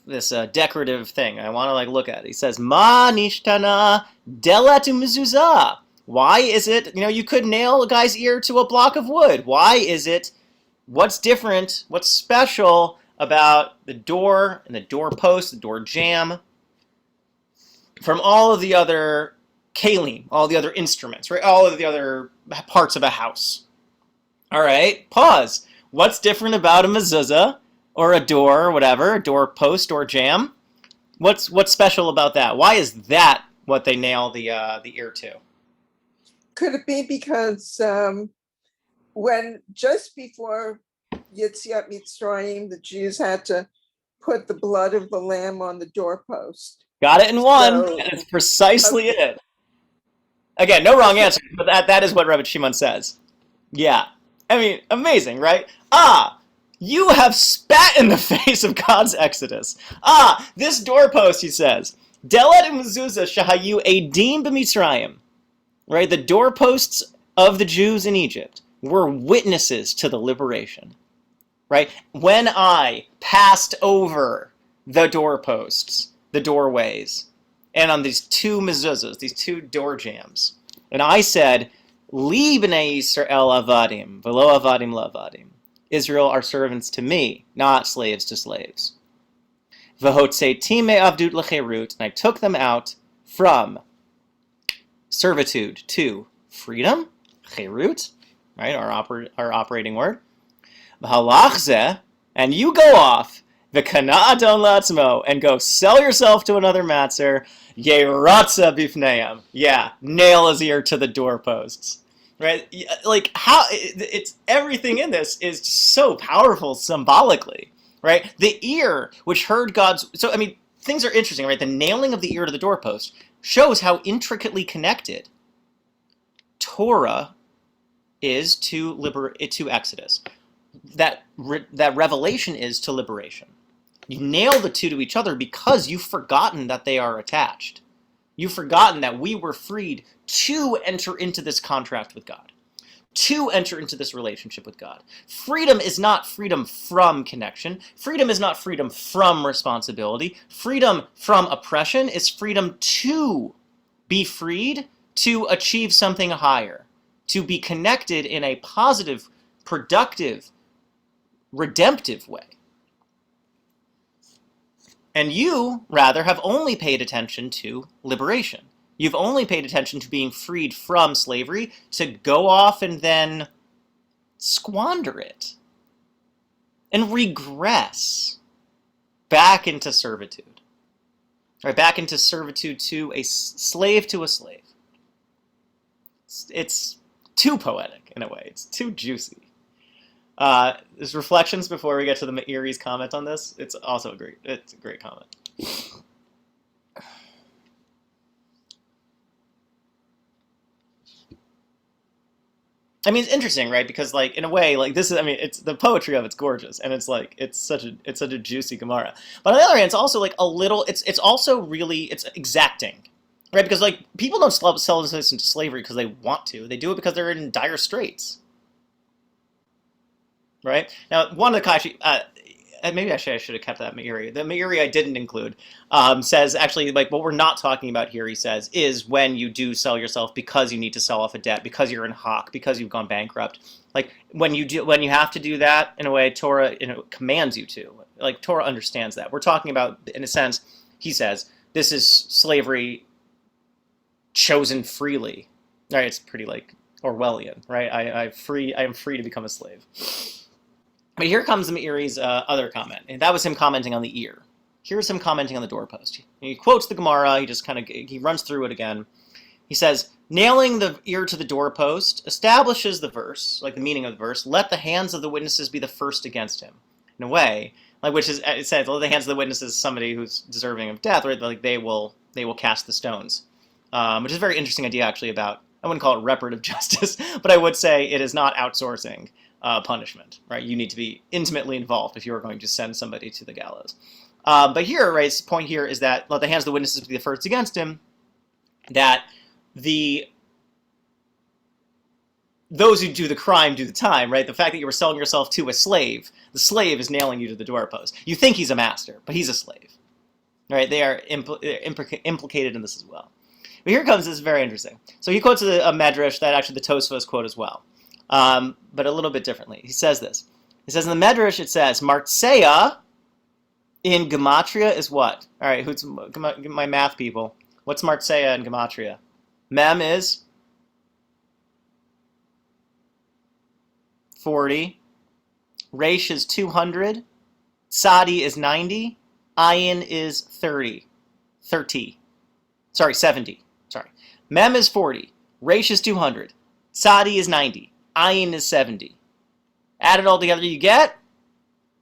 this decorative thing. I want to look at it. He says, Ma nishtana delatu mezuzah. Why is it, you could nail a guy's ear to a block of wood. Why is it, what's different, what's special about the door and the doorpost, the door jamb, from all of the other kalim, all the other instruments, right? All of the other parts of a house. All right, pause. What's different about a mezuzah or a door or whatever, a doorpost or jamb? What's special about that? Why is that what they nail the ear to? Could it be because when just before Yetziat Mitzrayim, the Jews had to put the blood of the lamb on the doorpost? Got it in one. So, That's precisely it. Again, no wrong answer, but that is what Rabbi Shimon says. Yeah. I mean, amazing, right? You have spat in the face of God's exodus. This doorpost, he says, Delet mezuzah shahayu edim b'Mitzrayim. Right? The doorposts of the Jews in Egypt were witnesses to the liberation. Right? When I passed over the doorposts, the doorways, and on these two mezuzahs, these two door jambs, and I said, Li b'nei Yisrael avadim, v'lo avadim la'avadim. Israel are servants to me, not slaves to slaves. V'hotzetim me'avdut l'cherut, and I took them out from servitude to freedom, cherut, right, our operating word. V'halach zeh, and you go off, v'kana adon la'atzmo, and go sell yourself to another matzer, yeratza bifneim. Yeah, nail his ear to the doorposts. Right? Like, how, it's, everything in this is just so powerful symbolically, right? The ear, which heard God's, so, I mean, things are interesting, right? The nailing of the ear to the doorpost shows how intricately connected Torah is to Exodus. That revelation is to liberation. You nail the two to each other because you've forgotten that they are attached. You've forgotten that we were freed to enter into this contract with God, to enter into this relationship with God. Freedom is not freedom from connection. Freedom is not freedom from responsibility. Freedom from oppression is freedom to be freed, to achieve something higher, to be connected in a positive, productive, redemptive way. And you, rather, have only paid attention to liberation. You've only paid attention to being freed from slavery to go off and then squander it and regress back into servitude. Right, back into servitude to a slave to a slave. It's too poetic in a way. It's too juicy. There's reflections before we get to the Meiri's comment on this. It's also it's a great comment. I mean, it's interesting, right? Because, like, in a way, like, this is, I mean, it's the poetry of it's gorgeous, and it's like, it's such a juicy Gemara. But on the other hand, it's also like a little, it's also really, it's exacting, right? Because, like, people don't sell themselves into slavery because they want to. They do it because they're in dire straits. Right? Now, one of the Kashi, maybe actually I should have kept that Meiri. The Meiri I didn't include says, actually, like, what we're not talking about here, he says, is when you do sell yourself because you need to sell off a debt, because you're in hock, because you've gone bankrupt. Like, when you have to do that, in a way, Torah commands you to. Like, Torah understands that. We're talking about, in a sense, he says, this is slavery chosen freely. Right? It's pretty, like, Orwellian, right? I am free to become a slave. But here comes the Meiri's other comment, and that was him commenting on the ear. Here's him commenting on the doorpost. He quotes the Gemara, he runs through it again. He says, nailing the ear to the doorpost establishes the verse, like the meaning of the verse, let the hands of the witnesses be the first against him. In a way, like, which is, it says, let the hands of the witnesses, somebody who's deserving of death, right? Like, they will cast the stones. Which is a very interesting idea, actually, about, I wouldn't call it reparative justice, but I would say it is not outsourcing punishment, right? You need to be intimately involved if you are going to send somebody to the gallows. But here, right, the point here is that let the hands of the witnesses be the first against him, that those who do the crime do the time, right? The fact that you were selling yourself to a slave, the slave is nailing you to the doorpost. You think he's a master, but he's a slave, right? They are implicated in this as well. But here comes, this is very interesting. So he quotes a medrash that actually the Tosfos quote as well. But a little bit differently. He says this. He says in the Medrash, it says, Martseya in Gematria is what? All right, who's my math people? What's Martseya in Gematria? Mem is 40. Resh is 200. Sadi is 90. Ayin is 30. 70. Sorry. Mem is 40. Resh is 200. Sadi is 90. Ayin is 70. Add it all together, you get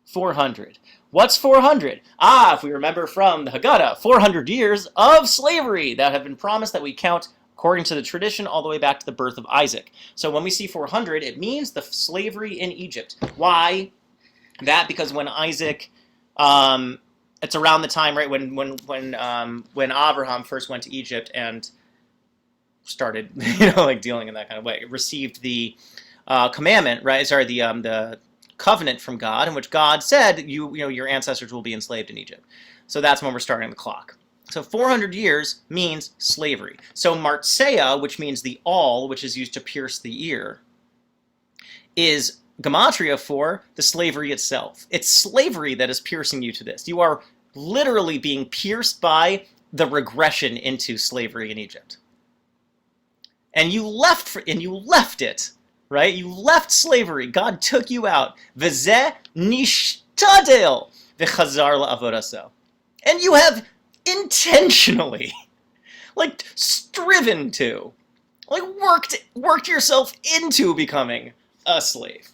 400. What's 400? If we remember from the Haggadah, 400 years of slavery that have been promised that we count according to the tradition, all the way back to the birth of Isaac. So when we see 400, it means the slavery in Egypt. Why? Because when Isaac, it's around the time, right, when Abraham first went to Egypt and started, like dealing in that kind of way, received the commandment, right? Sorry, the covenant from God, in which God said, your ancestors will be enslaved in Egypt. So that's when we're starting the clock. So 400 years means slavery. So Martseya, which means the awl, which is used to pierce the ear, is gematria for the slavery itself. It's slavery that is piercing you to this. You are literally being pierced by the regression into slavery in Egypt. And you left it. Right? You left slavery. God took you out. V'zeh nishtadel v'chazar la'avodaso. And you have intentionally, striven to, worked yourself into becoming a slave.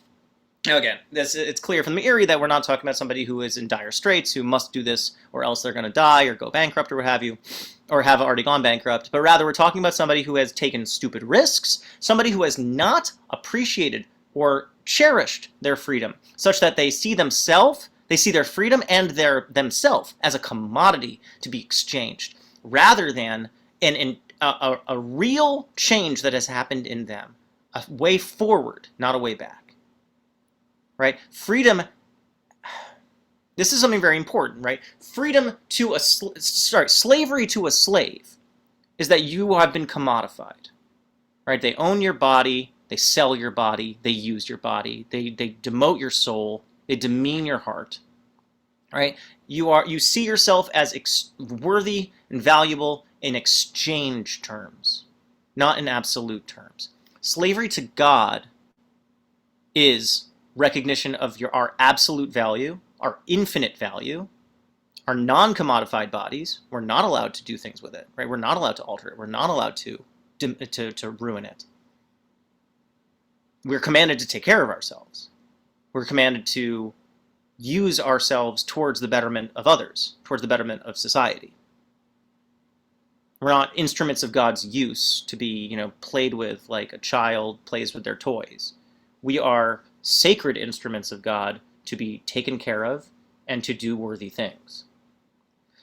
Now again, it's clear from the Erie that we're not talking about somebody who is in dire straits, who must do this or else they're going to die or go bankrupt or what have you, or have already gone bankrupt, but rather we're talking about somebody who has taken stupid risks, somebody who has not appreciated or cherished their freedom, such that they see their freedom and themselves as a commodity to be exchanged, rather than a real change that has happened in them, a way forward, not a way back. Right? Freedom, this is something very important, right? Slavery to a slave is that you have been commodified, right? They own your body, they sell your body, they use your body, they demote your soul, they demean your heart, right? You see yourself as worthy and valuable in exchange terms, not in absolute terms. Slavery to God is recognition of our absolute value, our infinite value, our non-commodified bodies. We're not allowed to do things with it, right? We're not allowed to alter it. We're not allowed to ruin it. We're commanded to take care of ourselves. We're commanded to use ourselves towards the betterment of others, towards the betterment of society. We're not instruments of God's use to be, played with like a child plays with their toys. We are sacred instruments of God to be taken care of and to do worthy things.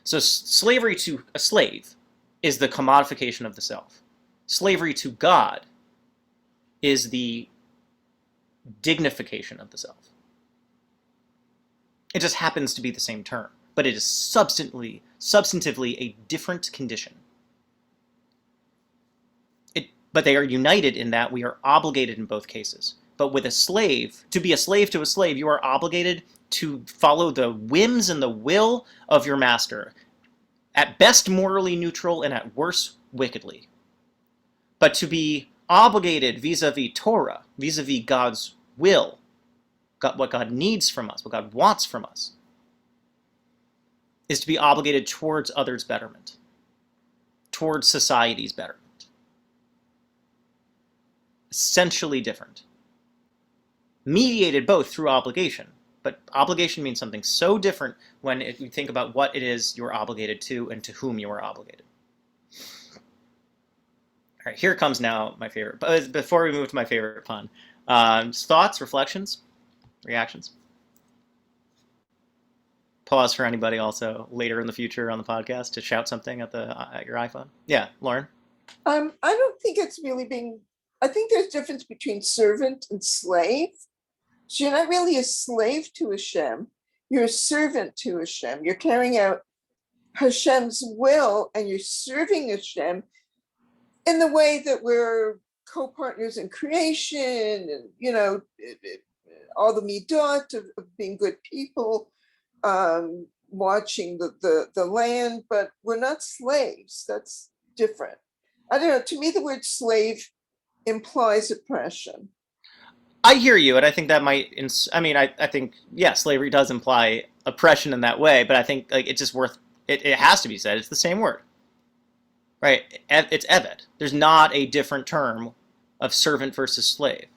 So slavery to a slave is the commodification of the self. Slavery to God is the dignification of the self. It just happens to be the same term, but it is substantively a different condition. But they are united in that we are obligated in both cases. But with a slave, to be a slave to a slave, you are obligated to follow the whims and the will of your master. At best, morally neutral, and at worst, wickedly. But to be obligated vis-a-vis Torah, vis-a-vis God's will, what God needs from us, what God wants from us, is to be obligated towards others' betterment, towards society's betterment. Essentially different. Mediated both through obligation, but obligation means something so different when you think about what it is you're obligated to and to whom you are obligated. All right, here comes now my favorite. But before we move to my favorite pun, thoughts, reflections, reactions. Pause for anybody also later in the future on the podcast to shout something at your iPhone. Yeah, Lauren. I don't think it's really I think there's a difference between servant and slave. So you're not really a slave to Hashem. You're a servant to Hashem. You're carrying out Hashem's will and you're serving Hashem in the way that we're co-partners in creation and, all the midot of being good people, watching the land, but we're not slaves. That's different. I don't know. To me, the word slave implies oppression. I hear you, and I think that might. I think slavery does imply oppression in that way, but I think it's just worth. It has to be said. It's the same word, right? It's eved. There's not a different term of servant versus slave.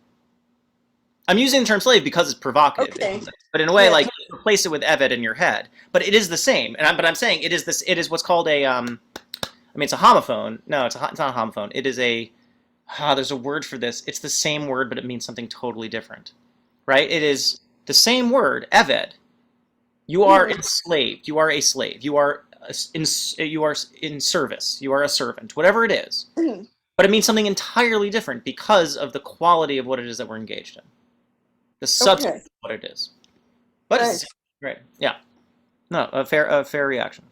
I'm using the term slave because it's provocative, Okay. But in a way, replace it with eved in your head. But it is the same, but I'm saying it is this. It is what's called a I mean, it's a homophone. No, it's not a homophone. It is a, there's a word for this. It's the same word, but it means something totally different, right? It is the same word, eved. You are enslaved. You are a slave. You are in service. You are a servant, whatever it is. But it means something entirely different because of the quality of what it is that we're engaged in. The substance of what it is. But it's right. Yeah. No, a fair reaction.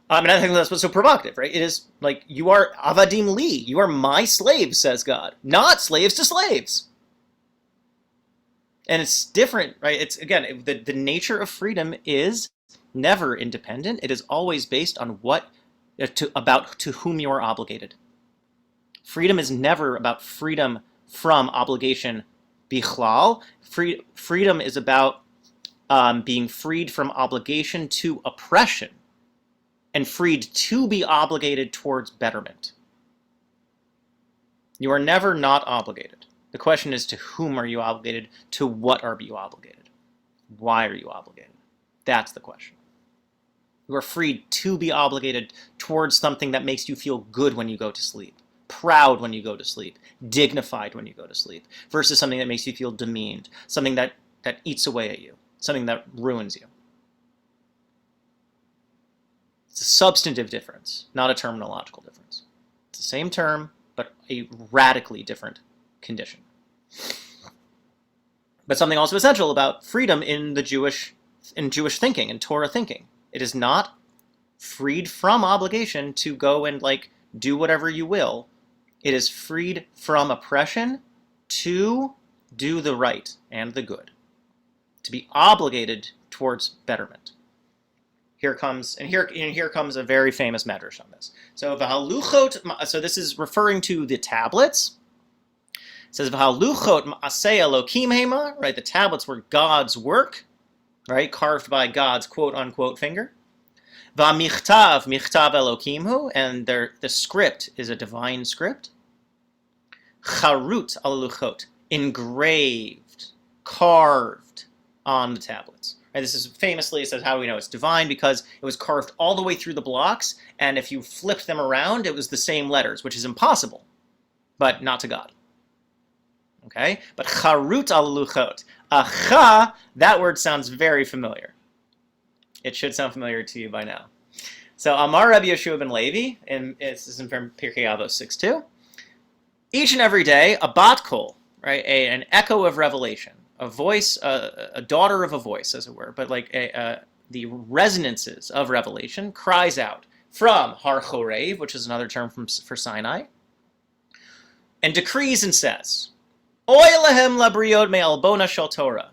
And I think that's what's so provocative, right? It is like, you are avadim li. You are my slaves, says God. Not slaves to slaves. And it's different, right? It's, again, the nature of freedom is never independent. It is always based on to whom you are obligated. Freedom is never about freedom from obligation bichlal. Freedom is about being freed from obligation to oppression and freed to be obligated towards betterment. You are never not obligated. The question is, to whom are you obligated? To what are you obligated? Why are you obligated? That's the question. You are freed to be obligated towards something that makes you feel good when you go to sleep, proud when you go to sleep, dignified when you go to sleep, versus something that makes you feel demeaned, something that eats away at you, something that ruins you. It's a substantive difference, not a terminological difference. It's the same term, but a radically different condition. But something also essential about freedom in Jewish thinking, in Torah thinking. It is not freed from obligation to go and do whatever you will. It is freed from oppression to do the right and the good, to be obligated towards betterment. Here comes a very famous medrash on this. So v'haluchot, so this is referring to the tablets. It says v'haluchot ma'aseh Elokim hema, right? The tablets were God's work, right? Carved by God's quote unquote finger. V'michtav michtav Elokimhu, and the script is a divine script. Charut al luchot, engraved, carved on the tablets. Right, this is famously, it says, how do we know it's divine? Because it was carved all the way through the blocks, and if you flipped them around, it was the same letters, which is impossible, but not to God. Okay? But charut al luchot. Acha, that word sounds very familiar. It should sound familiar to you by now. So Amar Rabbi Yeshua ben Levi, and this is in Pirkei Avos 6:2. Each and every day, a bat kol, right, an echo of revelation, a voice, a daughter of a voice, as it were, but the resonances of revelation cries out from Har Chorev, which is another term for Sinai, and decrees and says, Oy lehem labriod me'albona shel Torah.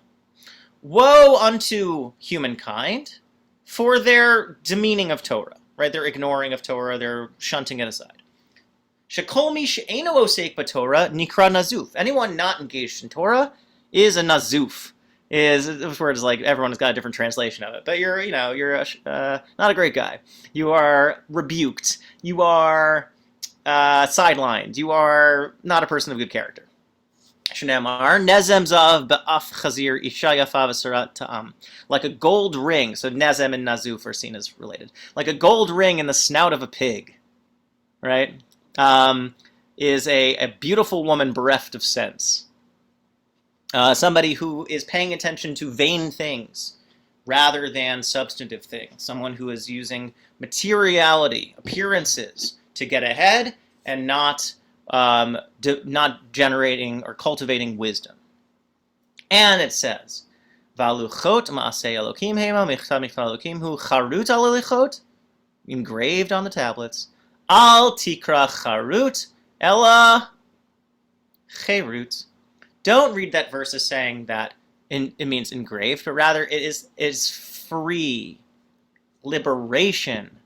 Woe unto humankind for their demeaning of Torah, right? Their ignoring of Torah, their shunting it aside. Shekol mi she'eno osek b'Torah nikra nazuf. Anyone not engaged in Torah is a nazuf. This word is everyone's got a different translation of it, but you're not a great guy. You are rebuked. You are sidelined. You are not a person of good character. Shneimar nezem zav be'af chazir isha yafa v'sarat ta'am. Like a gold ring. So nezem and nazuf are seen as related. Like a gold ring in the snout of a pig, right? Is a beautiful woman bereft of sense. Somebody who is paying attention to vain things rather than substantive things. Someone who is using materiality, appearances, to get ahead and not generating or cultivating wisdom. And it says, Valuchot ma'aseh Elokim hema michtav Elokim hu charut al elichot, engraved on the tablets. Al tikra charut ella cherut. Don't read that verse as saying that it means engraved, but rather it is free. Liberation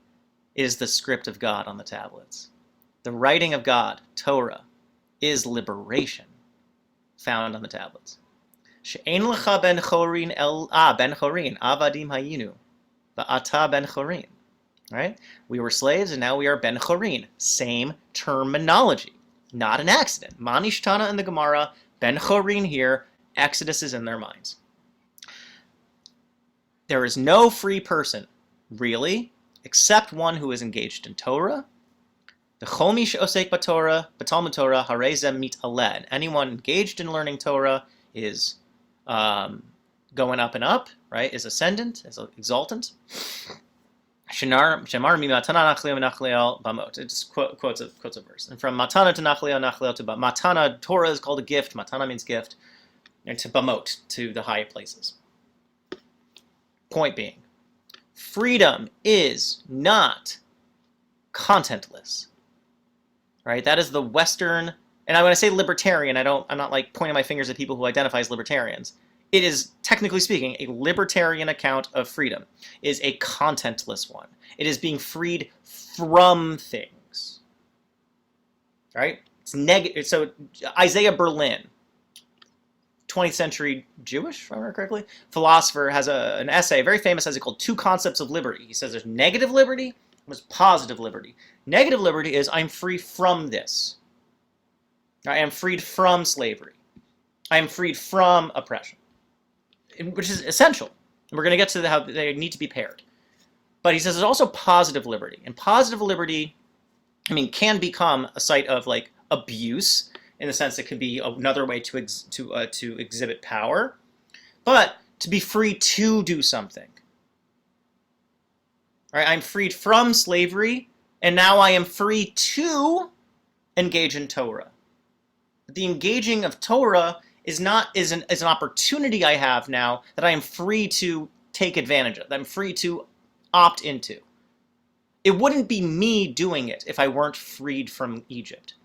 is the script of God on the tablets. The writing of God, Torah, is liberation found on the tablets. She'en lecha ben chorin ben chorin, avadim hayinu, va'ata ben chorin. Right? We were slaves and now we are ben chorin. Same terminology. Not an accident. Manishtana in the Gemara, ben chorin here, Exodus is in their minds. There is no free person, really, except one who is engaged in Torah. The chomish osek b'Torah, b'Talmud Torah, harezem mit aled. Anyone engaged in learning Torah is going up and up, right? Is ascendant, is exaltant. Shemar mi matana nachleo nachleo bamot. It just quotes a verse. And from matana to nachleo to matana, Torah is called a gift. Matana means gift, and to bamot, to the high places. Point being, freedom is not contentless, right? That is the Western, and when I say libertarian, I'm not like pointing my fingers at people who identify as libertarians. It is, technically speaking, a libertarian account of freedom is a contentless one. It is being freed from things, right? It's negative. So Isaiah Berlin, 20th century Jewish, if I remember correctly, philosopher, has an essay, a very famous essay called Two Concepts of Liberty. He says there's negative liberty and there's positive liberty. Negative liberty is I'm free from this. I am freed from slavery. I am freed from oppression, which is essential. And we're going to get to how they need to be paired. But he says there's also positive liberty. And positive liberty, can become a site of like abuse, in the sense it could be another way to exhibit power, but to be free to do something. All right, I'm freed from slavery, and now I am free to engage in Torah. The engaging of Torah is an opportunity I have now that I am free to take advantage of, that I'm free to opt into. It wouldn't be me doing it if I weren't freed from Egypt.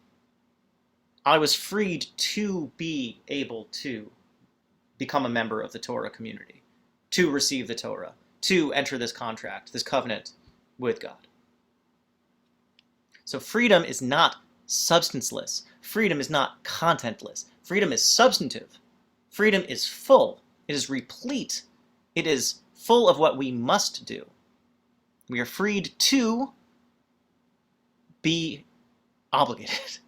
I was freed to be able to become a member of the Torah community, to receive the Torah, to enter this contract, this covenant with God. So freedom is not substanceless. Freedom is not contentless. Freedom is substantive. Freedom is full. It is replete. It is full of what we must do. We are freed to be obligated,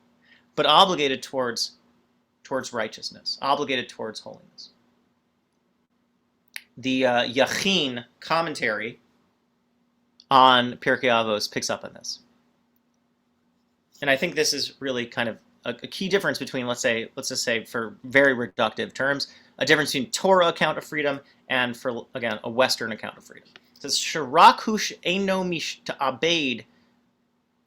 but obligated towards righteousness, obligated towards holiness. The Yachin commentary on Pirkei Avos picks up on this. And I think this is really kind of a key difference between, let's just say for very reductive terms, a difference between Torah account of freedom and, for again, a Western account of freedom. It says, Shirakush eino mishta'abed.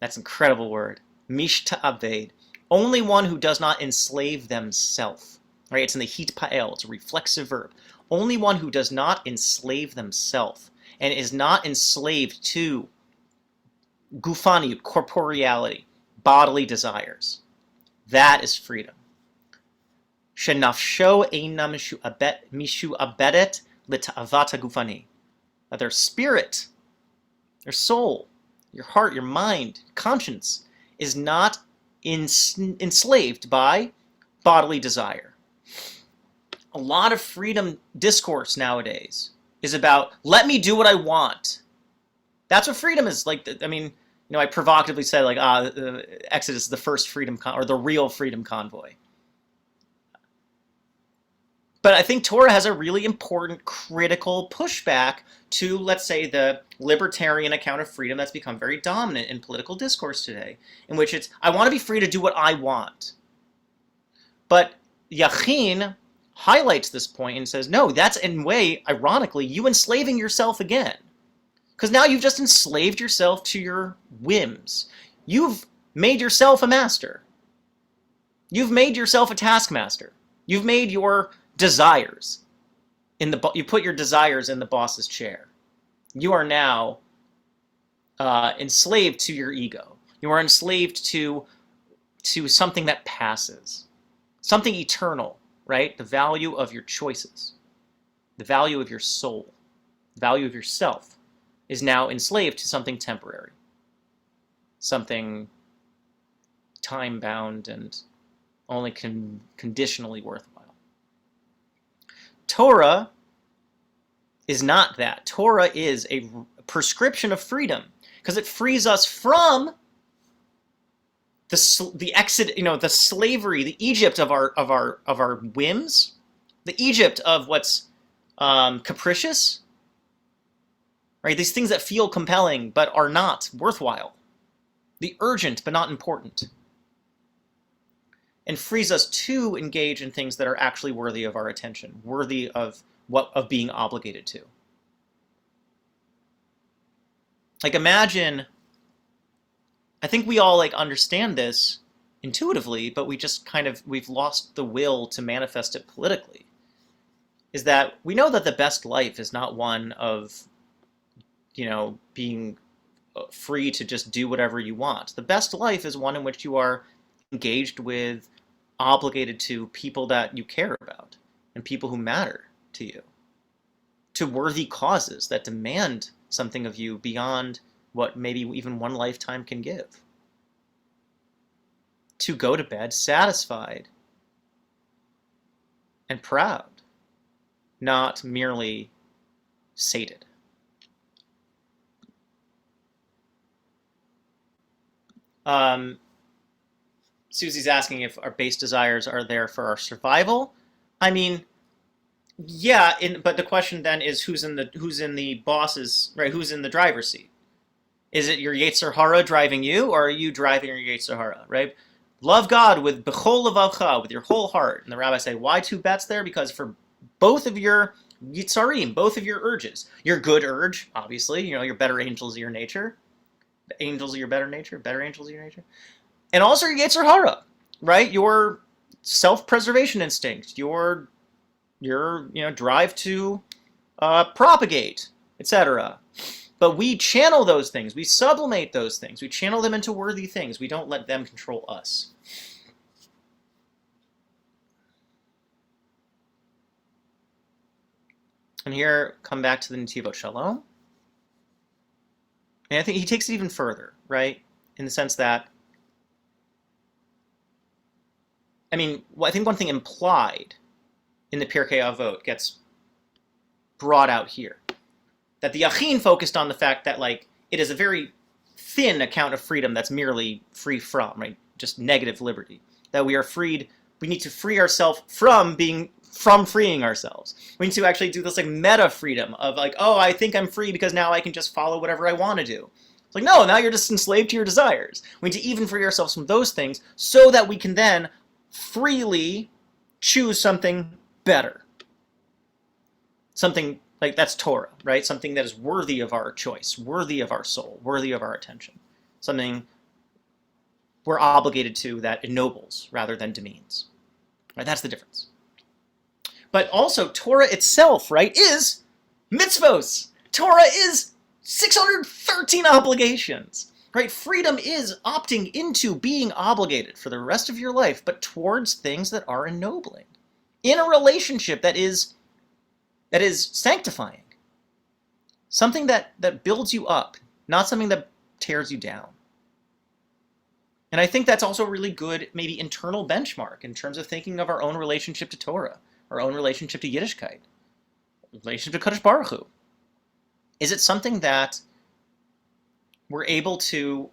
That's an incredible word. Mishta'abed. Only one who does not enslave themselves. Right? It's in the hit pa'el. It's a reflexive verb. Only one who does not enslave themselves and is not enslaved to gufani, corporeality, bodily desires. That is freedom. Shenafsho eina mishu'abedet lita'avata gufani. Their spirit, their soul, your heart, your mind, conscience is not enslaved by bodily desire. A lot of freedom discourse nowadays is about, let me do what I want. That's what freedom is. Like, I provocatively said, like, Exodus is the first freedom, or the real freedom convoy. But I think Torah has a really important, critical pushback to, let's say, the libertarian account of freedom that's become very dominant in political discourse today, in which it's, I want to be free to do what I want. But Yachin highlights this point and says, no, that's in a way, ironically, you enslaving yourself again. Because now you've just enslaved yourself to your whims. You've made yourself a master. You've made yourself a taskmaster. You've made your desires you put your desires in the boss's chair. You are now enslaved to your ego. You are enslaved to something that passes, something eternal, right? The value of your choices, the value of your soul, the value of yourself is now enslaved to something temporary, something time-bound and only conditionally worthwhile. Torah is not that. Torah is a prescription of freedom because it frees us from the exit, the slavery, the Egypt of our whims, the Egypt of what's capricious, right? These things that feel compelling but are not worthwhile. The urgent but not important. And frees us to engage in things that are actually worthy of our attention, worthy of being obligated to. Like, imagine, I think we all like understand this intuitively, but we've lost the will to manifest it politically. Is that we know that the best life is not one of, being free to just do whatever you want. The best life is one in which you are engaged with, obligated to people that you care about and people who matter to you, to worthy causes that demand something of you beyond what maybe even one lifetime can give. To go to bed satisfied and proud, not merely sated. Susie's asking if our base desires are there for our survival. I mean, yeah, but the question then is who's in the boss's, right? Who's in the driver's seat? Is it your Yetzer Hara driving you, or are you driving your Yetzer Hara, right? Love God with b'chol levavcha, with your whole heart. And the rabbis say, why two bets there? Because for both of your Yitzarim, both of your urges, your good urge, obviously, your better angels of your nature, the angels of your better nature, better angels of your nature, and also your Yetzer Hara, right? Your self-preservation instinct, your drive to propagate, etc. But we channel those things, we sublimate those things, we channel them into worthy things. We don't let them control us. And here, come back to the Netivot Shalom. And I think he takes it even further, right? In the sense that, I think one thing implied in the Pirkei Avot gets brought out here. That the Yachin focused on the fact that, it is a very thin account of freedom that's merely free from, right? Just negative liberty. That we are freed, we need to free ourselves from freeing ourselves. We need to actually do this meta freedom of I think I'm free because now I can just follow whatever I want to do. It's no, now you're just enslaved to your desires. We need to even free ourselves from those things so that we can then freely choose something better. Something that's Torah, right? Something that is worthy of our choice, worthy of our soul, worthy of our attention. Something we're obligated to that ennobles rather than demeans. Right? That's the difference. But also, Torah itself, right, is mitzvos. Torah is 613 obligations. Right? Freedom is opting into being obligated for the rest of your life, but towards things that are ennobling. In a relationship that is sanctifying. Something that builds you up, not something that tears you down. And I think that's also a really good, maybe internal benchmark in terms of thinking of our own relationship to Torah, our own relationship to Yiddishkeit, relationship to Kadosh Baruch Hu. Is it something that we're able to,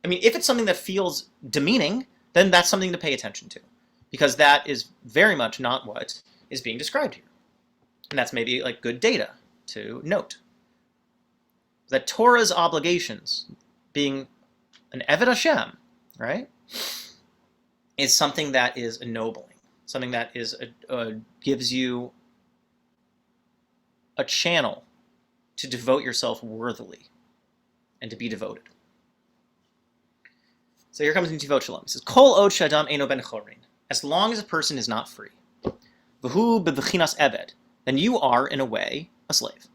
if it's something that feels demeaning, then that's something to pay attention to. Because that is very much not what is being described here. And that's maybe good data to note. That Torah's obligations, being an Eved Hashem, right, is something that is ennobling. Something that is gives you a channel to devote yourself worthily and to be devoted. So here comes Netivot Shalom. It says, Kol od shadam eino ben chorin. As long as a person is not free. V'hu b'bechinas eved. Then you are, in a way, a slave.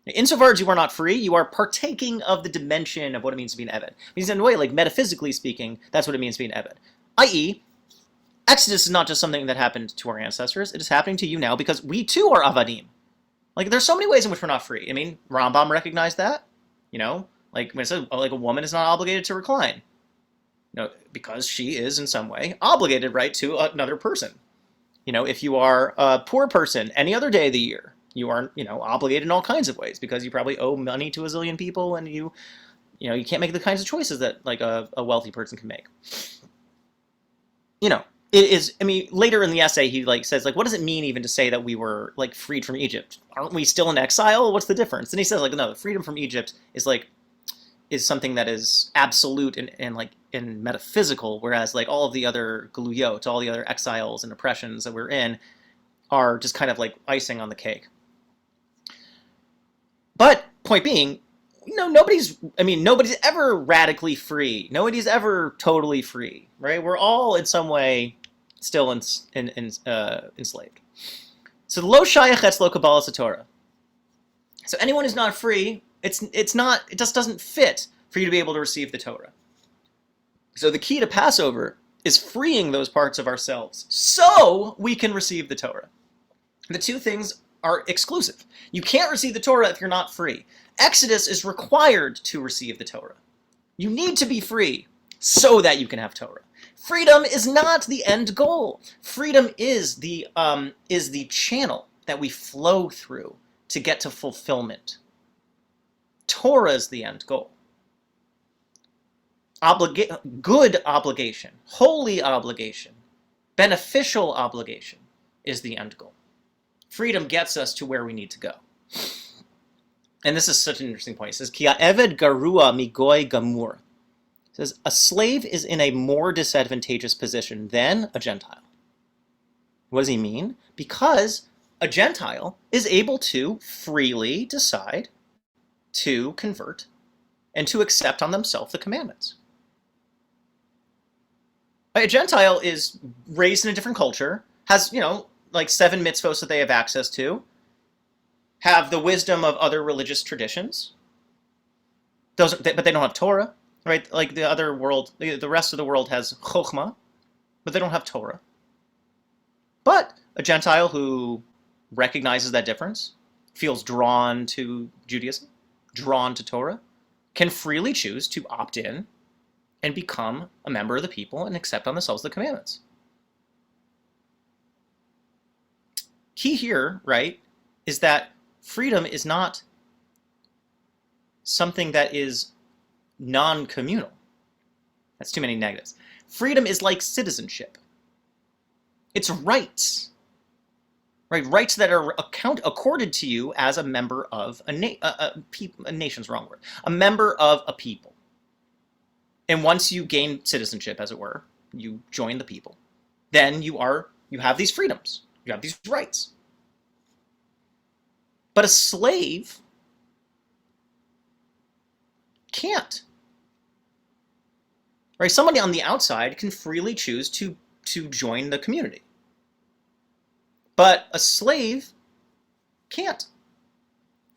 Insofar as you are not free, you are partaking of the dimension of what it means to be an Eved. It means in a way, metaphysically speaking, that's what it means to be an Eved. I.e., Exodus is not just something that happened to our ancestors, it is happening to you now because we too are Avadim. There's so many ways in which we're not free. Rambam recognized that. When it says, a woman is not obligated to recline. Because she is, in some way, obligated, right, to another person. If you are a poor person any other day of the year, you are, obligated in all kinds of ways because you probably owe money to a zillion people and you can't make the kinds of choices that a wealthy person can make. it is, I mean, later in the essay, he like says, like, what does it mean even to say that we were like freed from Egypt? Aren't we still in exile? What's the difference? And he says, like, no, the freedom from Egypt is something that is absolute and like in metaphysical, whereas like all of the other galuyot, all the other exiles and oppressions that we're in, are just kind of like icing on the cake. But point being, nobody's ever radically free. Nobody's ever totally free, right? We're all in some way still enslaved. So lo shayach etzlo kabbalas Torah. So anyone who's not free, it just doesn't fit for you to be able to receive the Torah. So the key to Passover is freeing those parts of ourselves so we can receive the Torah. The two things are exclusive. You can't receive the Torah if you're not free. Exodus is required to receive the Torah. You need to be free so that you can have Torah. Freedom is not the end goal. Freedom is the channel that we flow through to get to fulfillment. Torah is the end goal. Good obligation, holy obligation, beneficial obligation is the end goal. Freedom gets us to where we need to go. And this is such an interesting point. It says, Ki ha'eved garua migoy gamur. It says, a slave is in a more disadvantageous position than a Gentile. What does he mean? Because a Gentile is able to freely decide to convert and to accept on themselves the commandments. A Gentile is raised in a different culture, has, like 7 mitzvos that they have access to, have the wisdom of other religious traditions, but they don't have Torah, right? Like the other world, the rest of the world has chokhmah, but they don't have Torah. But a Gentile who recognizes that difference, feels drawn to Judaism, drawn to Torah, can freely choose to opt in and become a member of the people and accept on themselves the commandments. Key here, right, is that freedom is not something that is non-communal. That's too many negatives. Freedom is like citizenship. It's rights, right? Rights that are accorded to you as a member of a nation's wrong word. A member of a people. And once you gain citizenship, as it were, you join the people, then you have these freedoms. You have these rights. But a slave can't. Right? Somebody on the outside can freely choose to join the community. But a slave can't.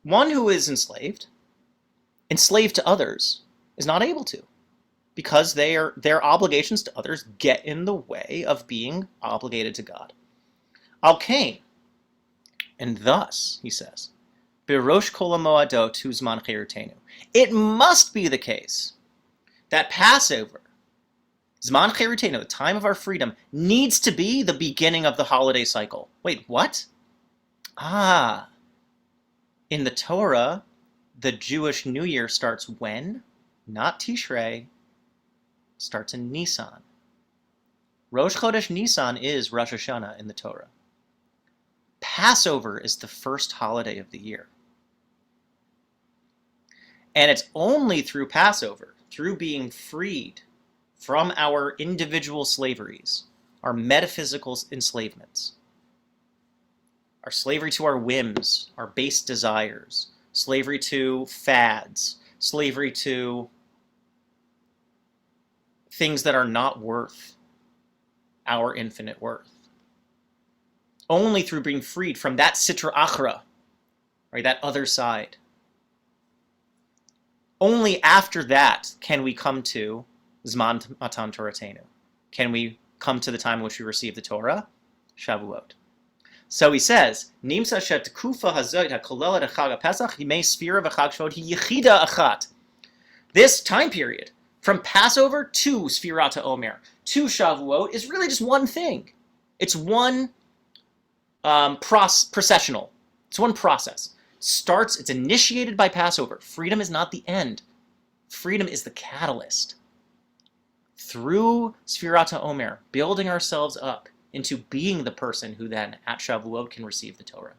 One who is enslaved to others, is not able to, because their obligations to others get in the way of being obligated to God. Al Kain, and thus, he says, Birosh kol hamoadot hu zman chirutenu. It must be the case that Passover, Zman chirutenu, the time of our freedom, needs to be the beginning of the holiday cycle. Wait, what? In the Torah, the Jewish New Year starts when? Not Tishrei. Starts in Nisan. Rosh Chodesh Nisan is Rosh Hashanah in the Torah. Passover is the first holiday of the year. And it's only through Passover, through being freed from our individual slaveries, our metaphysical enslavements, our slavery to our whims, our base desires, slavery to fads, slavery to things that are not worth our infinite worth. Only through being freed from that sitra achra, right, that other side. Only after that can we come to Zman Matan Toratenu. Can we come to the time in which we receive the Torah? Shavuot. So he says, Nimsa shet kufa hazot hakolelet chag Pesach yimei sfira v'chag Shavuot yichida achat. This time period, from Passover to Sfirat HaOmer, to Shavuot, is really just one thing. It's one processional. It's one process. It's initiated by Passover. Freedom is not the end. Freedom is the catalyst. through Sfirata Omer, building ourselves up into being the person who then at Shavuot can receive the Torah.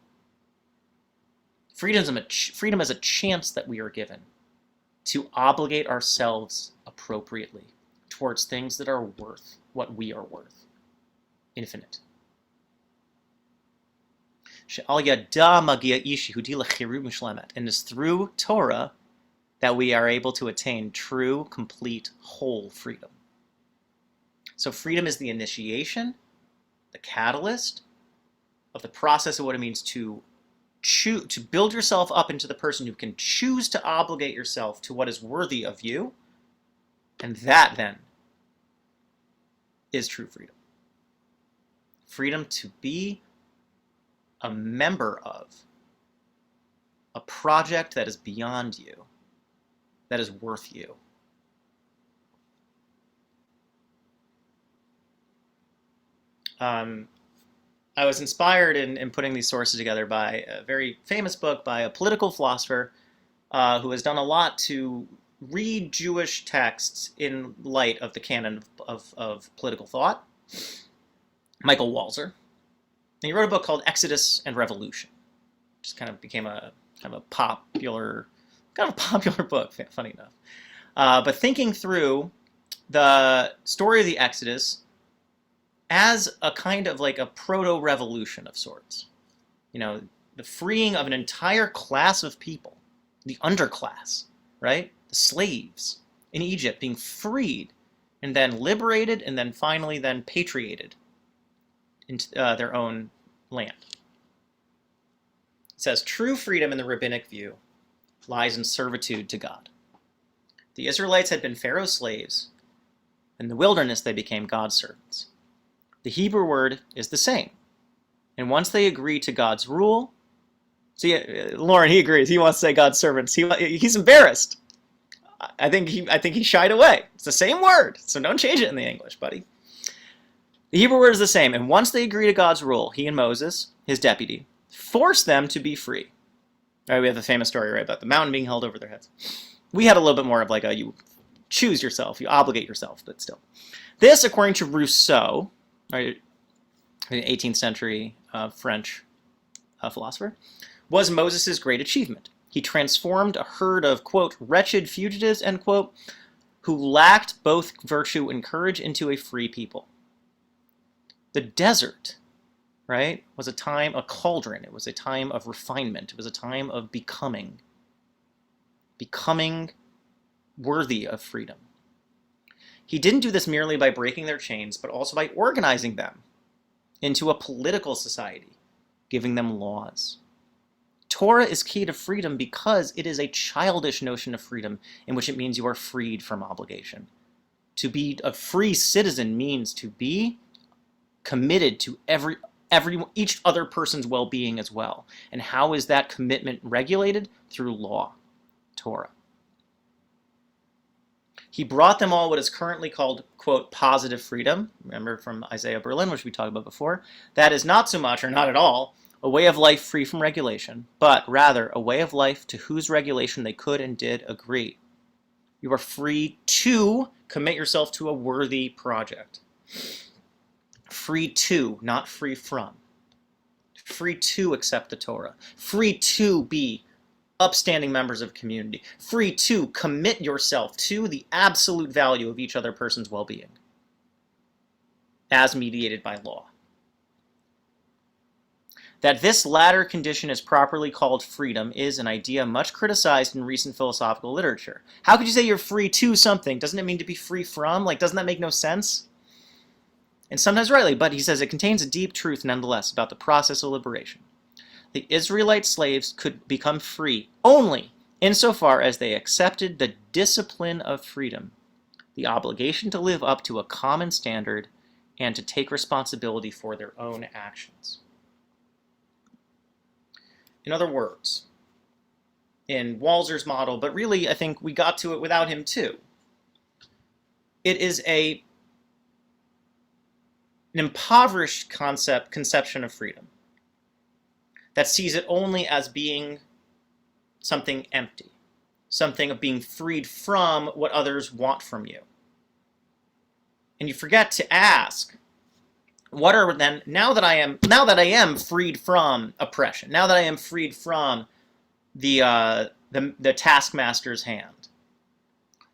Freedom is a chance that we are given to obligate ourselves appropriately towards things that are worth what we are worth. Infinite. And it's through Torah that we are able to attain true, complete, whole freedom. So freedom is the initiation, the catalyst of the process of what it means to build yourself up into the person who can choose to obligate yourself to what is worthy of you. And that then is true freedom. Freedom to be a member of a project that is beyond you, that is worth you. I was inspired in putting these sources together by a very famous book by a political philosopher who has done a lot to read Jewish texts in light of the canon of political thought, Michael Walzer. And he wrote a book called Exodus and Revolution, which kind of became a popular book, funny enough. But thinking through the story of the Exodus as a kind of like a proto-revolution of sorts. You know, the freeing of an entire class of people, the underclass, right? The slaves in Egypt being freed and then liberated and then finally then patriated into their own land. It says, true freedom in the rabbinic view lies in servitude to God. The Israelites had been Pharaoh's slaves. In the wilderness, they became God's servants. The Hebrew word is the same. And once they agree to God's rule, see, Lauren, he agrees. He wants to say God's servants. He's embarrassed. I think he shied away. It's the same word, so don't change it in the English, buddy. The Hebrew word is the same, and once they agree to God's rule, he and Moses, his deputy, force them to be free. All right, we have the famous story, right, about the mountain being held over their heads. We had a little bit more of like you choose yourself, you obligate yourself, but still. This, according to Rousseau, right, an 18th century French philosopher, was Moses' great achievement. He transformed a herd of, quote, wretched fugitives, end quote, who lacked both virtue and courage into a free people. The desert, right, was a cauldron. It was a time of refinement. It was a time of becoming worthy of freedom. He didn't do this merely by breaking their chains, but also by organizing them into a political society, giving them laws. Torah is key to freedom because it is a childish notion of freedom in which it means you are freed from obligation. To be a free citizen means to be committed to each other person's well-being as well. And how is that commitment regulated? Through law, Torah. He brought them all what is currently called, quote, positive freedom. Remember from Isaiah Berlin, which we talked about before. That is not so much, or not at all, a way of life free from regulation, but rather a way of life to whose regulation they could and did agree. You are free to commit yourself to a worthy project. Free to, not free from. Free to accept the Torah. Free to be upstanding members of community. Free to commit yourself to the absolute value of each other person's well-being, as mediated by law. That this latter condition is properly called freedom is an idea much criticized in recent philosophical literature. How could you say you're free to something? Doesn't it mean to be free from? Like, doesn't that make no sense? And sometimes rightly, but he says it contains a deep truth nonetheless about the process of liberation. The Israelite slaves could become free only insofar as they accepted the discipline of freedom, the obligation to live up to a common standard and to take responsibility for their own actions. In other words, in Walzer's model, but really I think we got to it without him too, it is an impoverished conception of freedom that sees it only as being something empty, something of being freed from what others want from you. And you forget to ask, what are then, now that I am freed from oppression, now that I am freed from the taskmaster's hand,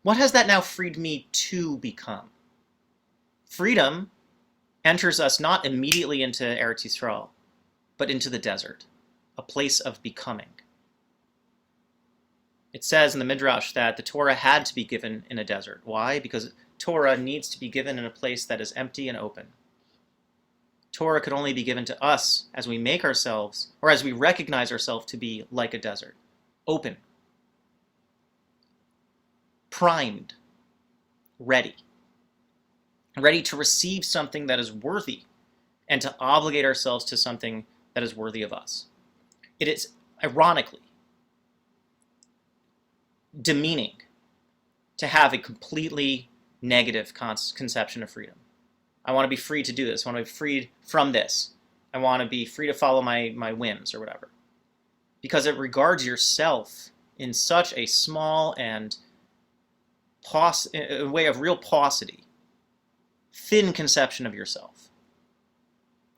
what has that now freed me to become? Freedom enters us not immediately into Eretz Yisrael, but into the desert, a place of becoming. It says in the Midrash that the Torah had to be given in a desert. Why? Because Torah needs to be given in a place that is empty and open. Torah could only be given to us as we make ourselves, or as we recognize ourselves to be like a desert, open, primed, ready to receive something that is worthy and to obligate ourselves to something that is worthy of us. It is, ironically, demeaning to have a completely negative conception of freedom. I want to be free to do this. I want to be freed from this. I want to be free to follow my whims or whatever. Because it regards yourself in such a small and a way of real paucity, thin conception of yourself,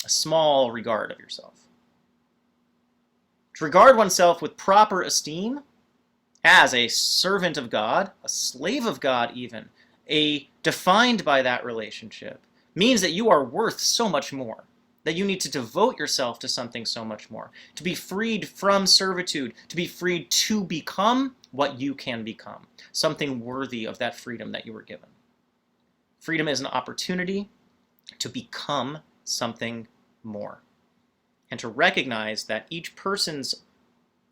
a small regard of yourself. To regard oneself with proper esteem as a servant of God, a slave of God even, defined by that relationship, means that you are worth so much more, that you need to devote yourself to something so much more, to be freed from servitude, to be freed to become what you can become, something worthy of that freedom that you were given. Freedom is an opportunity to become something more, and to recognize that each person's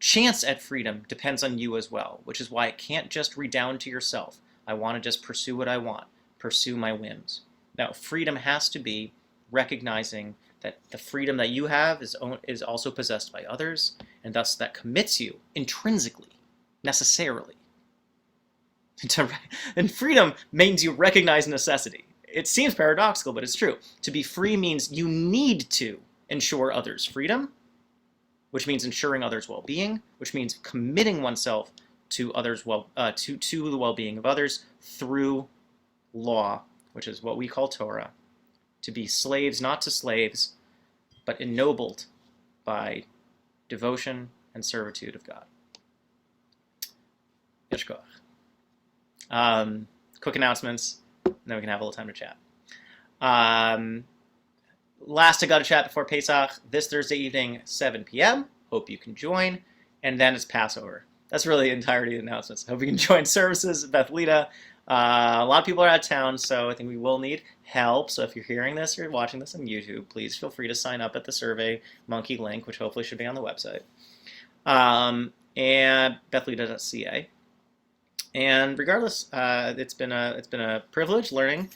chance at freedom depends on you as well, which is why it can't just redound to yourself. I want to just pursue what I want, pursue my whims. Now, freedom has to be recognizing that the freedom that you have is also possessed by others, and thus that commits you intrinsically, necessarily. And freedom means you recognize necessity. It seems paradoxical, but it's true. To be free means you need to ensure others' freedom, which means ensuring others' well-being, which means committing oneself to others' to the well-being of others through law, which is what we call Torah. To be slaves, not to slaves, but ennobled by devotion and servitude of God. Yesh koach. Quick announcements, and then we can have a little time to chat. Last I got to chat before Pesach, this Thursday evening, 7 p.m. Hope you can join. And then it's Passover. That's really the entirety of the announcements. Hope you can join services at Beth Lida. A lot of people are out of town, so I think we will need help. So if you're hearing this or watching this on YouTube, please feel free to sign up at the Survey Monkey link, which hopefully should be on the website, and bethlida.ca. And regardless, it's been a privilege learning,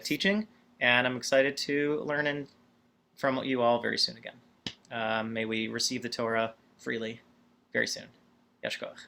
teaching, and I'm excited to learn from you all very soon again. May we receive the Torah freely very soon. Yesh koach.